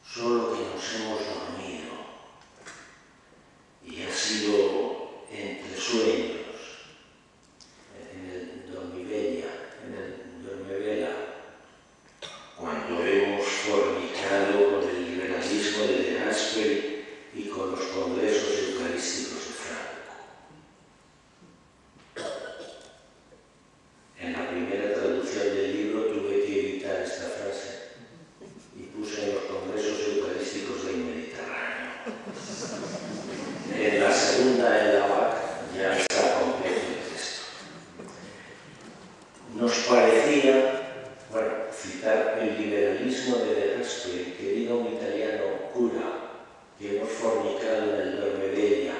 Solo que nos hemos dormido, y ha sido entre sueños, en el dormiveglia, cuando hemos fornicado con el liberalismo de De Gasperi y con los congresos eucarísticos de Franco. En la primera traducción del libro tuve que editar esta frase y puse en los congresos eucarísticos del Mediterráneo. En la segunda, en la VAC, ya está completo el texto. Nos parecía, citar el liberalismo de De Gasperi, que diga un italiano cura que hemos fornicado en el Dormiveglia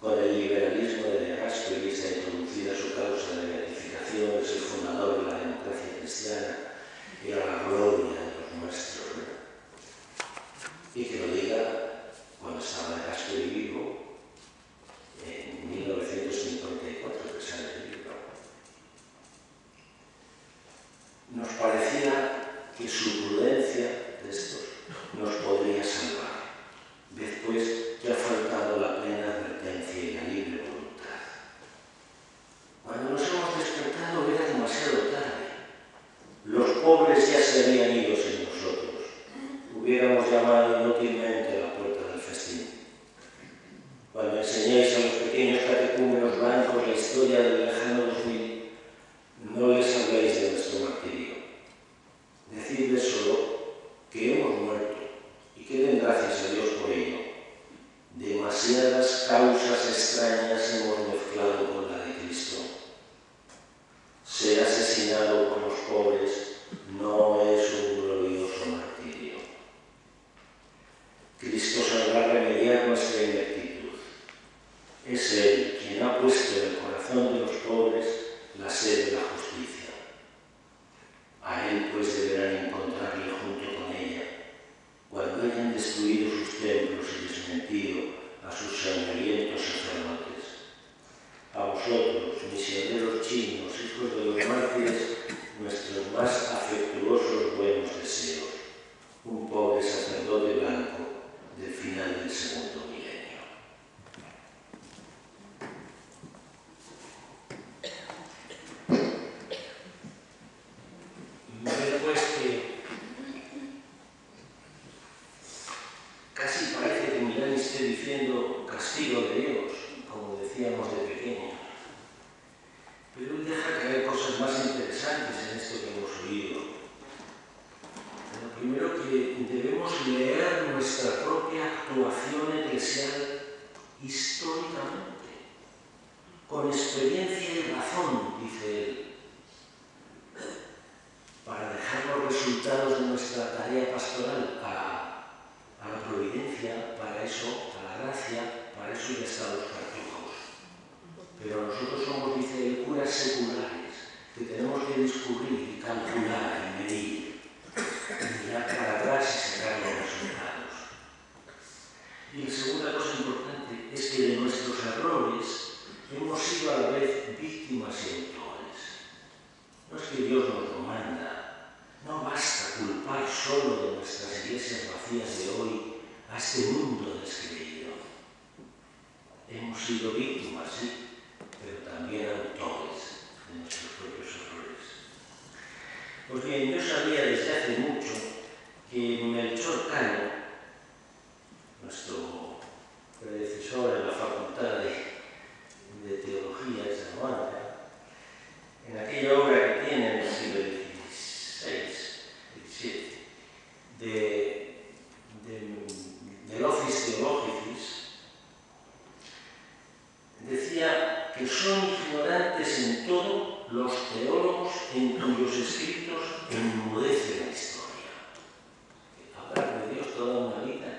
con el liberalismo de De Gasperi, está introducida su causa de beatificación, es el fundador de la democracia cristiana, era la gloria de los nuestros, ¿no? Y que lo diga cuando estaba De Gasperi vivo, en 1954, que sale el libro. Nos parecía que su prudencia de estos nos podría salvar, después que ha faltado la plena advertencia y la libre voluntad. Cuando nos hemos despertado era demasiado tarde. Los pobres ya se habían ido sin nosotros. Hubiéramos llamado inútilmente a la puerta del festín. Cuando enseñáis a los pequeños catecúmenos blancos la historia del lejano 2000, no les habléis de nuestro martirio. Decidles solo que hemos muerto y que den gracias a Dios por ello. Demasiadas causas extrañas hemos mezclado con la de Cristo. Ser asesinado por los pobres no es un glorioso martirio. Cristo sabrá remediar nuestra ineptitud. Es Él quien ha puesto en el corazón de los pobres la sed de la justicia. A Él pues deberán encontrarle junto con ella, cuando hayan destruido sus templos y desmentido a sus sanguinolientos sacerdotes. A vosotros, misioneros chinos, hijos de los mártires, nuestros más afectuosos buenos deseos. Un pobre sacerdote blanco del final del segundo milenio. con experiencia y razón, dice él, para dejar los resultados de nuestra tarea pastoral a la providencia, para eso, a la gracia, para eso ya están los cartujos. Pero nosotros somos, dice él, curas seculares, que tenemos que descubrir y calcular y medir, y mirar para atrás y sacar los resultados. Y la segunda cosa importante es que de nuestros errores hemos sido a la vez víctimas y autores. No es que Dios nos lo manda, no basta culpar solo de nuestras iglesias vacías de hoy a este mundo descreído. Hemos sido víctimas, sí, pero también autores de nuestros propios errores. Pues bien, yo sabía desde hace mucho que Melchor Cano, nuestro predecesor en la Facultad de Teología de Salamanca, en aquella obra que tiene en el siglo XVII, del Office Theologicis, decía que son ignorantes en todo los teólogos en cuyos escritos enmudece la historia. Hablar de Dios toda una vida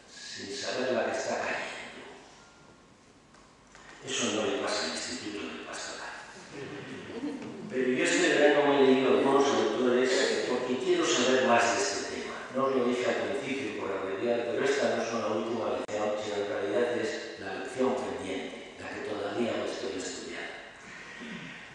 sin saber la que está cayendo. Eso no le pasa al Instituto del Pastoral. Pero yo este verano me he leído algunos autores porque quiero saber más de este tema. No os lo dije al principio por abreviar, pero esta no es una última lección, sino en realidad es la lección pendiente, la que todavía no estoy estudiando.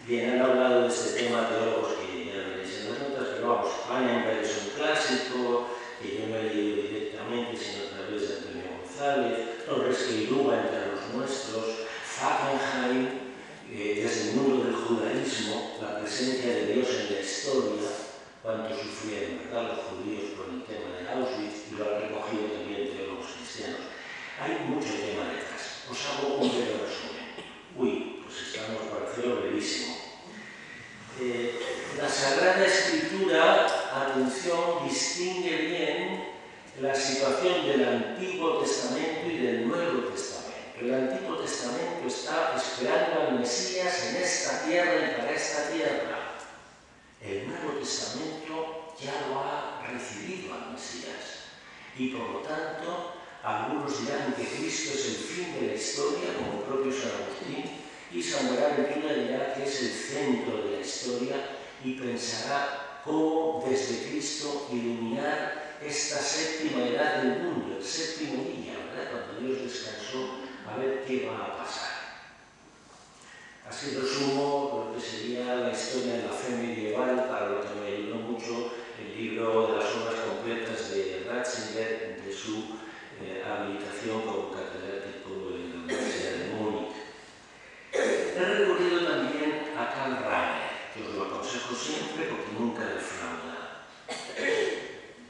Bien, han hablado de este tema teólogos que ya veréis en las notas, pero vamos, Pannenberg es un clásico, que yo no he leído directamente, sino a través de Antonio González, Torres Queiruga entre los nuestros, Fackenheim, desde el mundo del judaísmo, la presencia de Dios en la historia, cuánto sufrieron, ¿verdad?, los judíos por el tema de Auschwitz, y lo han recogido también teólogos cristianos. Hay mucho tema detrás. Os hago un breve resumen. Pues estamos para hacerlo brevísimo. La Sagrada Escritura, atención, distingue bien la situación del Antiguo Testamento y del Nuevo Testamento. El Antiguo Testamento está esperando al Mesías en esta tierra y para esta tierra. El Nuevo Testamento ya lo ha recibido al Mesías. Y por lo tanto, algunos dirán que Cristo es el fin de la historia, como el propio San Agustín, y San Buenaventura dirá que es el centro de la historia y pensará cómo desde Cristo iluminar esta séptima edad del mundo, el séptimo día, ¿verdad?, cuando Dios descansó, a ver qué va a pasar. Así resumo lo que sería la historia de la fe medieval, para lo que me ayudó mucho el libro de las obras completas de Ratzinger, de su habilitación como catedrático de la Universidad de Múnich. He recurrido también a Karl Rahner, que os lo aconsejo siempre porque nunca defrauda.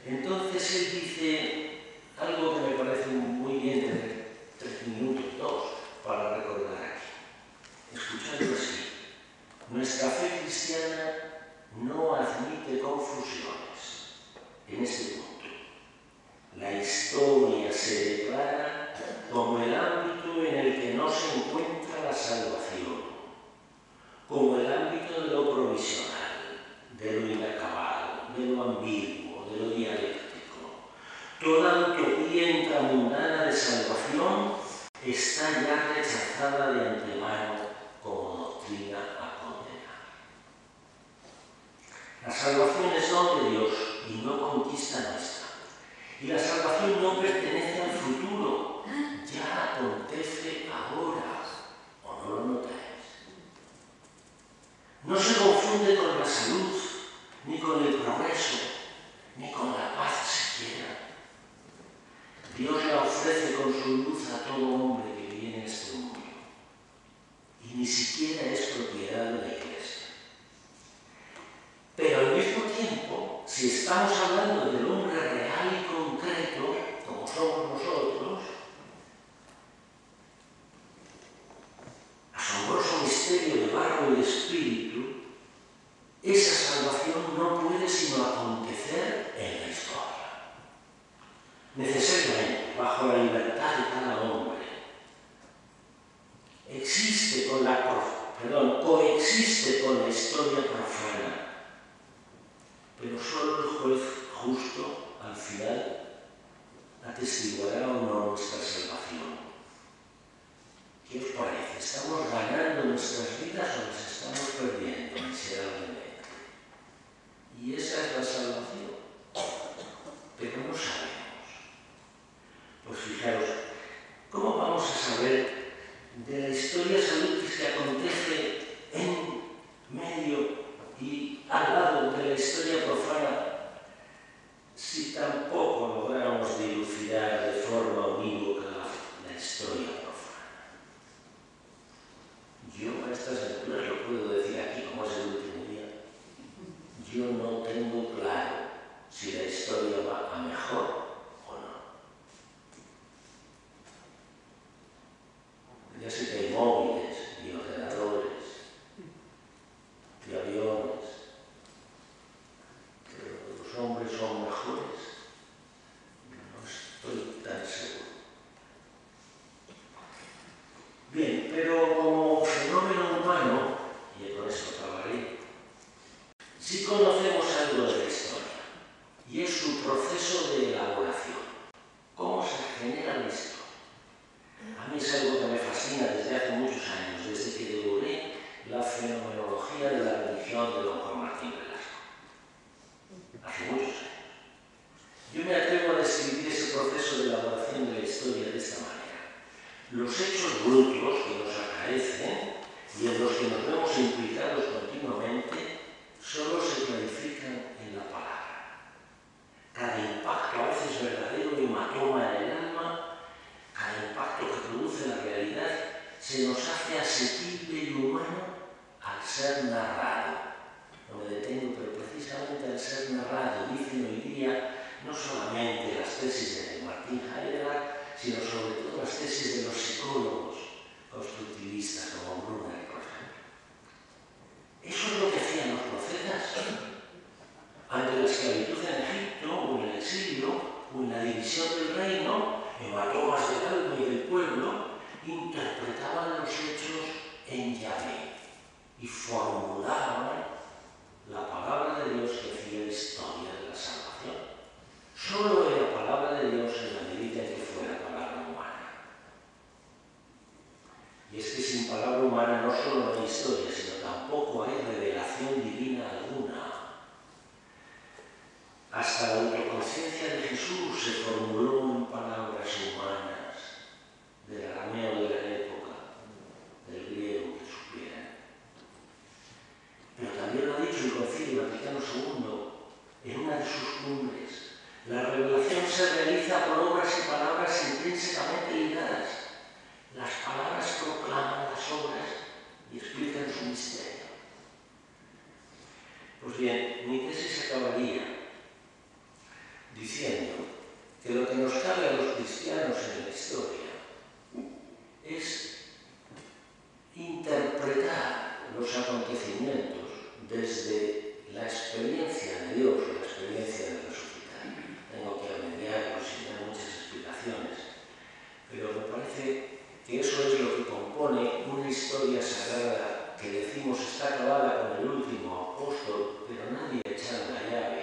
Entonces él dice algo que me parece muy bien tener 3 minutos, 2, para recordar aquí. Escuchadlo así. Nuestra fe cristiana no admite confusiones en este punto. La historia se declara como el ámbito en el que no se encuentra la salvación, como el ámbito de lo provisional, de lo inacabado, de lo ambiguo, de lo dialéctico. Toda utopía intramundana de salvación está ya rechazada de antemano como doctrina a condenar. La salvación es don de Dios y no conquista nuestra. Y la salvación no pertenece al futuro, ya acontece ahora, ¿o no lo notáis? No se confunde con la salud, ni con el progreso, ni con la paz siquiera. Dios la ofrece con su luz a todo hombre que viene a este mundo, y ni siquiera es propiedad de la Iglesia. Pero al mismo tiempo, si estamos hablando del hombre real y concreto, como somos nosotros, asombroso misterio de barro y espíritu, esa salvación no puede sino acontecer en la historia. Necesariamente, bajo la libertad de cada hombre, existe con la profundidad coexiste con la historia profana, pero solo el juez justo al final atestiguará o no nuestra salvación. ¿Qué os parece? ¿Estamos ganando nuestras vidas o las estamos perdiendo miserablemente? Y esa es la salvación. Pero no sabemos. Pues fijaros, ¿cómo vamos a saber de la historia salutis que acontece en medio y al lado de la historia profana si tampoco logramos dilucidar de forma unívoca la historia profana? Yo a estas alturas lo puedo decir aquí como es el último día. Yo no tengo claro si la historia va a mejor o no. Ya sé que hay móviles y ordenadores y aviones, pero los hombres son mejores. No estoy tan seguro. Bien, pero como fenómeno humano, y con esto acabaré, sí conocemos algo de la historia, y es su proceso de elaboración. ¿Cómo se genera la historia? A mí es algo que me fascina desde hace muchos años, desde que devoré la fenomenología de la religión de don Juan Martín Velasco. Hace muchos años. Yo me atrevo a describir ese proceso de elaboración de la historia de esta manera. Los hechos brutos que nos acaecen y en los que nos vemos implicados continuamente solo se clarifican en la palabra. Cada impacto, a veces verdadero hematoma en el alma, cada impacto que produce la realidad, se nos hace asequible y humano al ser narrado. No me detengo, pero precisamente al ser narrado, dicen hoy día, no solamente las tesis de Martin Heidegger, sino sobre todo las tesis de los psicólogos constructivistas como Brunner, por ejemplo. Eso es lo que hacían los profetas ante la esclavitud en Egipto, o en el exilio, o en la división del reino, hematomas del alma y del pueblo, interpretaban los hechos en Yahvé y formulaban la palabra de Dios que hacía la historia de la salvación. Solo era palabra de Dios en la medida en que fuera palabra humana. Y es que sin palabra humana no solo no hay historia, sino tampoco hay revelación divina alguna. Hasta la autoconciencia de Jesús se formuló en palabras humanas, del arameo de la época, del griego que supieran. Pero también lo ha dicho el Concilio Vaticano II en una de sus cumbres. La revelación se realiza por obras y palabras intrínsecamente ligadas. Las palabras proclaman las obras y explican su misterio. Pues bien, mi tesis acabaría diciendo que lo que nos cabe a los cristianos en la historia es interpretar los acontecimientos desde la experiencia de Dios, la experiencia de resucitar. Tengo que abreviarlo sin dar muchas explicaciones, pero me parece que eso es lo que compone una historia sagrada que decimos está acabada con el último apóstol, pero nadie ha echado la llave,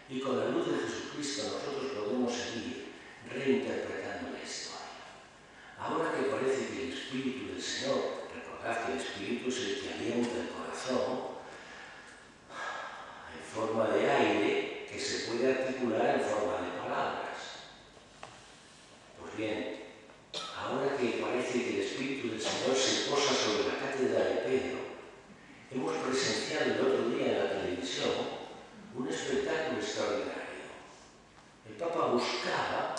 y con la luz de Jesucristo nosotros podemos seguir reinterpretando la historia. Ahora que parece que el Espíritu del Señor, recordad que el Espíritu es el que alienta el corazón, en forma de aire que se puede articular en forma de palabras. Pues bien, ahora que parece que el Espíritu del Señor se posa sobre la cátedra de Pedro, hemos presenciado el otro día en la televisión un espectáculo extraordinario. El Papa buscaba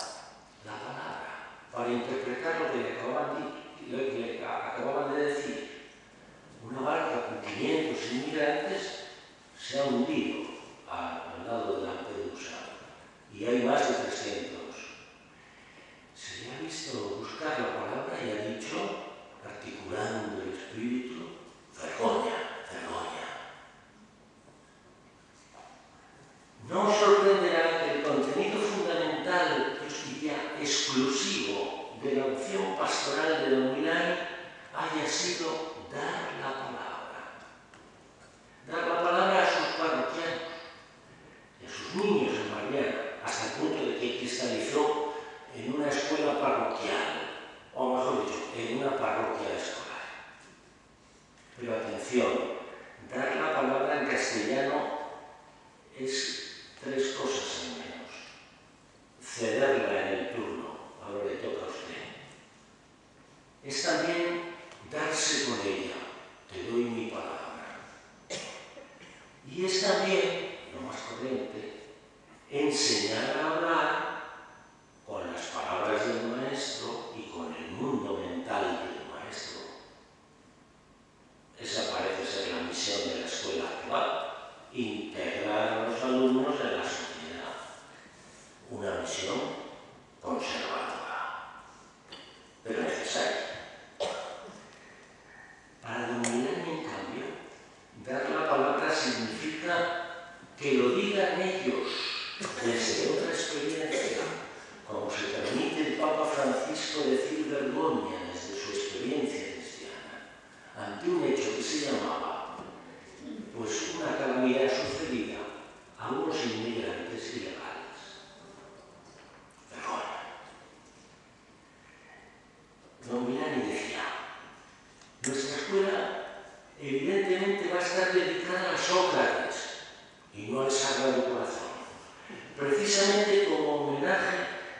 la palabra para interpretar lo que le acababan de decir. Una barca con 500 inmigrantes se ha hundido al lado de Lampedusa y hay más de 300. Se le ha visto buscar la palabra y ha dicho, articulando el espíritu, vergoña, vergoña. No os sorprenderá que el contenido fundamental, yo diría exclusivo, de la opción pastoral de Don Milán haya sido dar la palabra. Pero atención, dar la palabra en castellano es 3 cosas en menos. Cederla en el turno, ahora le toca a usted. Es también darse con ella, te doy mi palabra. Y es también, lo más corriente, enseñar a hablar con las palabras del maestro y con el mundo mental del maestro. Esa parece ser la misión de la escuela actual, integrar a los alumnos en la sociedad. Una misión conservadora, pero necesaria. Para don Milán, en cambio, dar la palabra significa que lo digan ellos desde otra experiencia, como se permite el Papa Francisco decir Bergoña desde su experiencia cristiana, ante un hecho que se llamaba, pues, una calamidad sucedida a unos inmigrantes ilegales. Bergoña. Don Milani decía, nuestra escuela evidentemente va a estar dedicada a Sócrates y no al Sagrado Corazón, precisamente como homenaje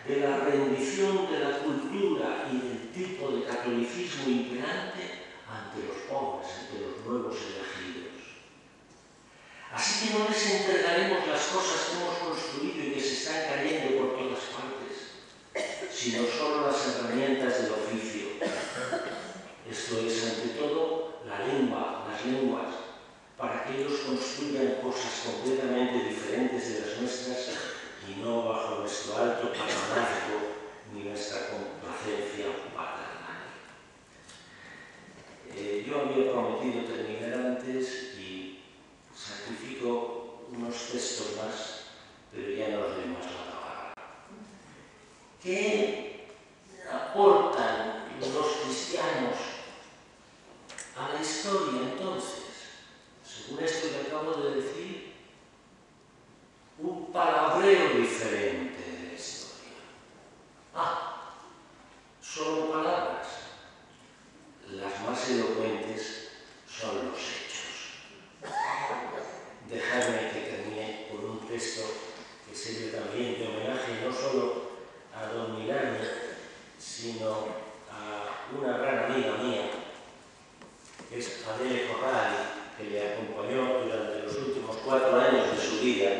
de la rendición de la cultura y del tipo de catolicismo imperante ante los pobres, ante los nuevos elegidos. Así que no les entregaremos las cosas que hemos construido y que se están cayendo por todas partes, sino solo las herramientas del oficio. Esto es, ante todo, la lengua, las lenguas, para que ellos construyan cosas completamente diferentes de las nuestras y no bajo nuestro alto patronazgo ni nuestra complacencia paternal. Yo había prometido terminar antes y sacrifico unos textos más, pero ya no os doy más la palabra. ¿Qué aportan los cristianos a la historia entonces? Según esto que acabo de decir, un palabreo diferente de la historia. Solo palabras. Las más elocuentes son los hechos. Dejadme que termine con un texto que sirve también de homenaje no solo a don Milani, sino a una gran amiga mía, que es Adele Corrali, que le acompañó durante los últimos 4 años de su vida.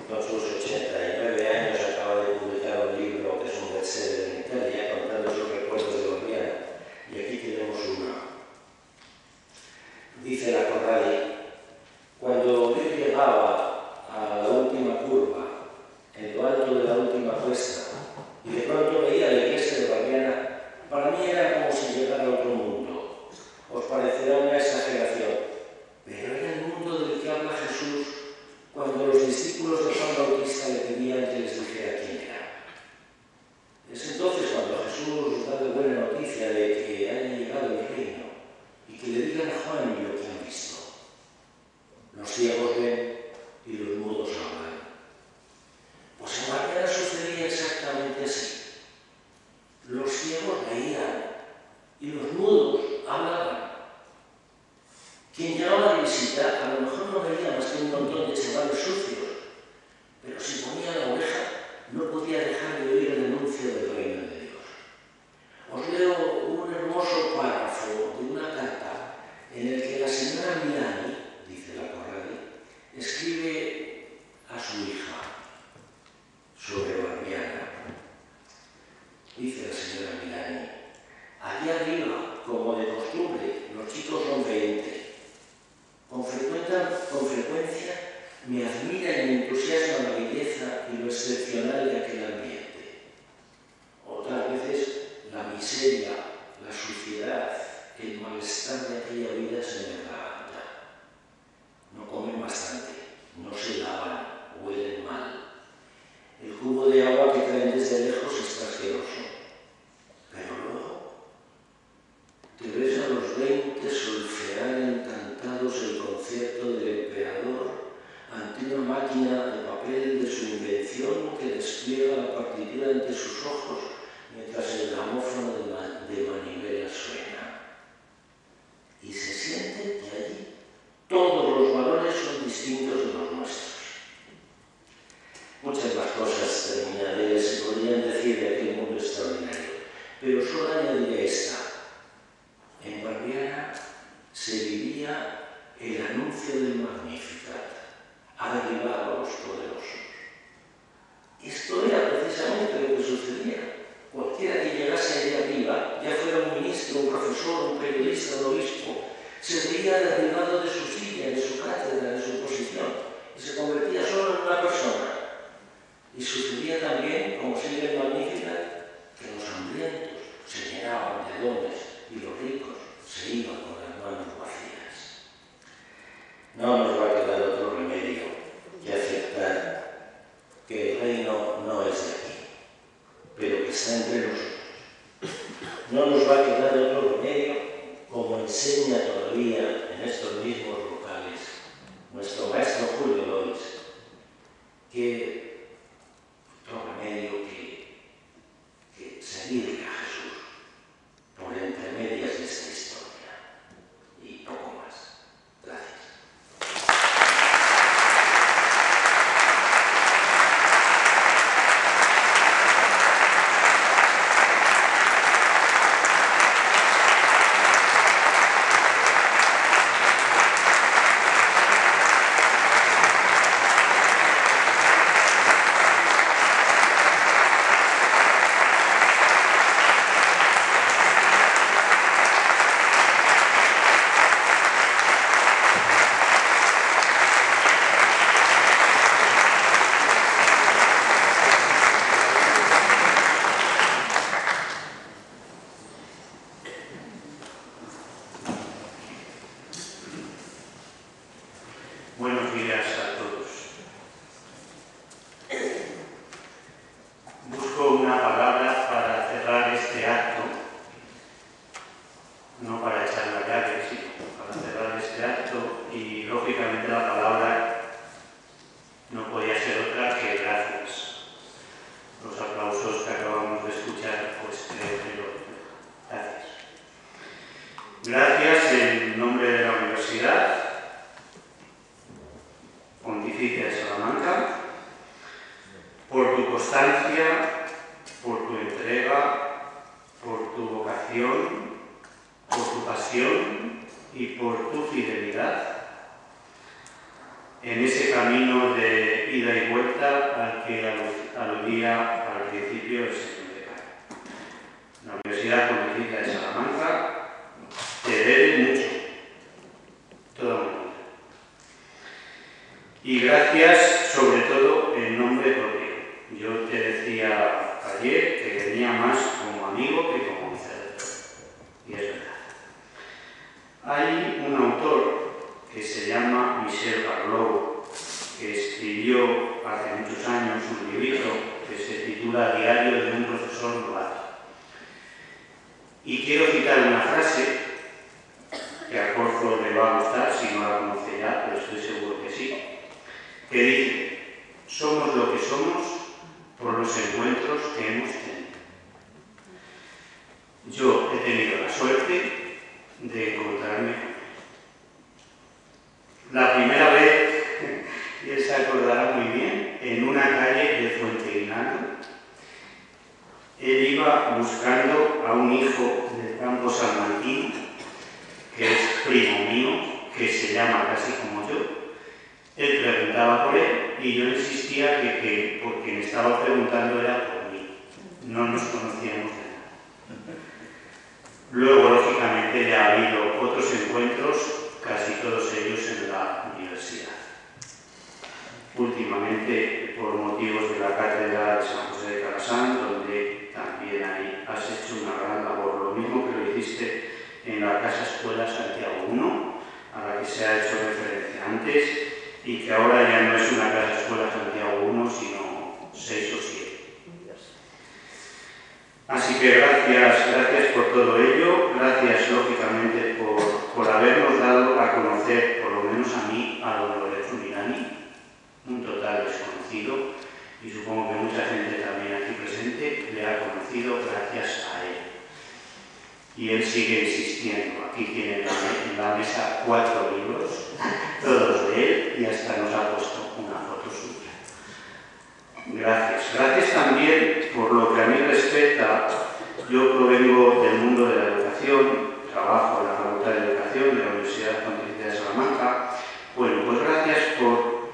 Con sus 89 años acaba de publicar un libro que es un bestseller en Italia, contando sus recuerdos de Borriana. Y aquí tenemos uno. Dice la Corrali, cuando yo llegaba a la última curva, en lo alto de la última cuesta, y de pronto veía la iglesia de Borriana, para mí era como si llegara a otro mundo. Os parecerá una exageración, pero era el mundo del que habla Jesús cuando los discípulos de Juan Bautista le pedían que les dijera quién era. Es entonces cuando Jesús da la buena noticia de que haya llegado el reino y que le digan a Juan lo que han visto. Los ciegos ven y los mudos hablan. Pues en Barriana sucedía exactamente así. Los ciegos veían y los mudos hablaban. distintos de los nuestros. Muchas más cosas terminales se podrían decir de aquel mundo extraordinario, pero solo añadiré esta. En Barbiana se vivía el anuncio del Magnificat, ha derribado a los poderosos. Esto era precisamente lo que sucedía. Cualquiera que llegase allí arriba, ya fuera un ministro, un profesor, un periodista, un obispo, se veía derribado de su silla, de su cátedra, de su posición, y se convertía solo en una persona. Y sucedía también, como sigue el Magnificat, que los hambrientos se llenaban de dones y los ricos se iban con las manos vacías. No nos va a quedar otro remedio que aceptar que el reino no es de aquí, pero que está entre nosotros. No nos va a quedar otro remedio, como enseña todavía en estos mismos locales nuestro maestro Julio Lois, que otro remedio que seguir a Jesús por entre medias de esta historia y poco más. Gracias. Buenos días a todos. Busco una palabra para cerrar este acto, no para echar la llave, sino para cerrar este acto, y lógicamente la palabra no podía ser otra que gracias. Los aplausos que acabamos de escuchar, pues creo que lo gracias. Gracias en nombre de la Universidad Pontificia de Salamanca, por tu constancia, por tu entrega, por tu vocación, por tu pasión y por tu fidelidad en ese camino de ida y vuelta al que aludía al principio el señor decano. La Universidad Pontificia de Salamanca te debe mucho, todo el mundo. Y gracias, sobre todo, en nombre propio. Yo te decía ayer que venía más como amigo que como vicerrector. Y es verdad. Hay un autor que se llama Michel Barlow, que escribió hace muchos años un librito que se titula Diario de un profesor novato. Y quiero citar una frase que a Corzo le va a gustar, si no la conoce ya, pero estoy seguro que sí, que dice: somos lo que somos por los encuentros que hemos tenido. Yo he tenido la suerte de encontrarme con él. La primera vez, y él se acordará muy bien, en una calle de Fuenteguinaldo, él iba buscando a un hijo del campo salmantino, que es primo mío, que se llama casi como yo. Él preguntaba por él y yo insistía que por quien estaba preguntando era por mí. No nos conocíamos de nada. Luego, lógicamente, ya ha habido otros encuentros, casi todos ellos en la universidad. Últimamente, por motivos de la Cátedra de San José de Calasán, donde también ahí has hecho una gran labor, lo mismo que lo hiciste en la Casa Escuela Santiago I, a la que se ha hecho referencia antes, y que ahora ya no es una Casa Escuela Santiago I, sino 6 o 7. Así que gracias por todo ello, gracias lógicamente por habernos dado a conocer, por lo menos a mí, a don Lorenzo Milani, un total desconocido, y supongo que mucha gente también aquí presente le ha conocido gracias a él. Y él sigue insistiendo. Aquí tiene en la mesa 4 libros, todos de él, y hasta hasta nos ha puesto una foto suya. Gracias. Gracias también por lo que a mí respecta. Yo provengo del mundo de la educación, trabajo en la Facultad de Educación de la Universidad Pontificia de Salamanca. Bueno, pues gracias por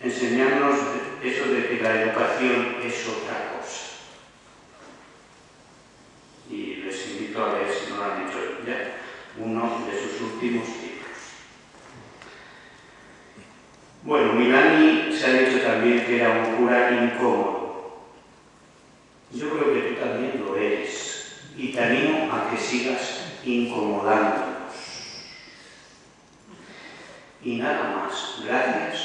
enseñarnos eso de que la educación es otra cosa. Y les invito a leer, si no lo han dicho ya, uno de sus últimos libros. Bueno, Milani se ha dicho también que era un cura incómodo. Yo creo que tú también lo eres. Y te animo a que sigas incomodándonos. Y nada más. Gracias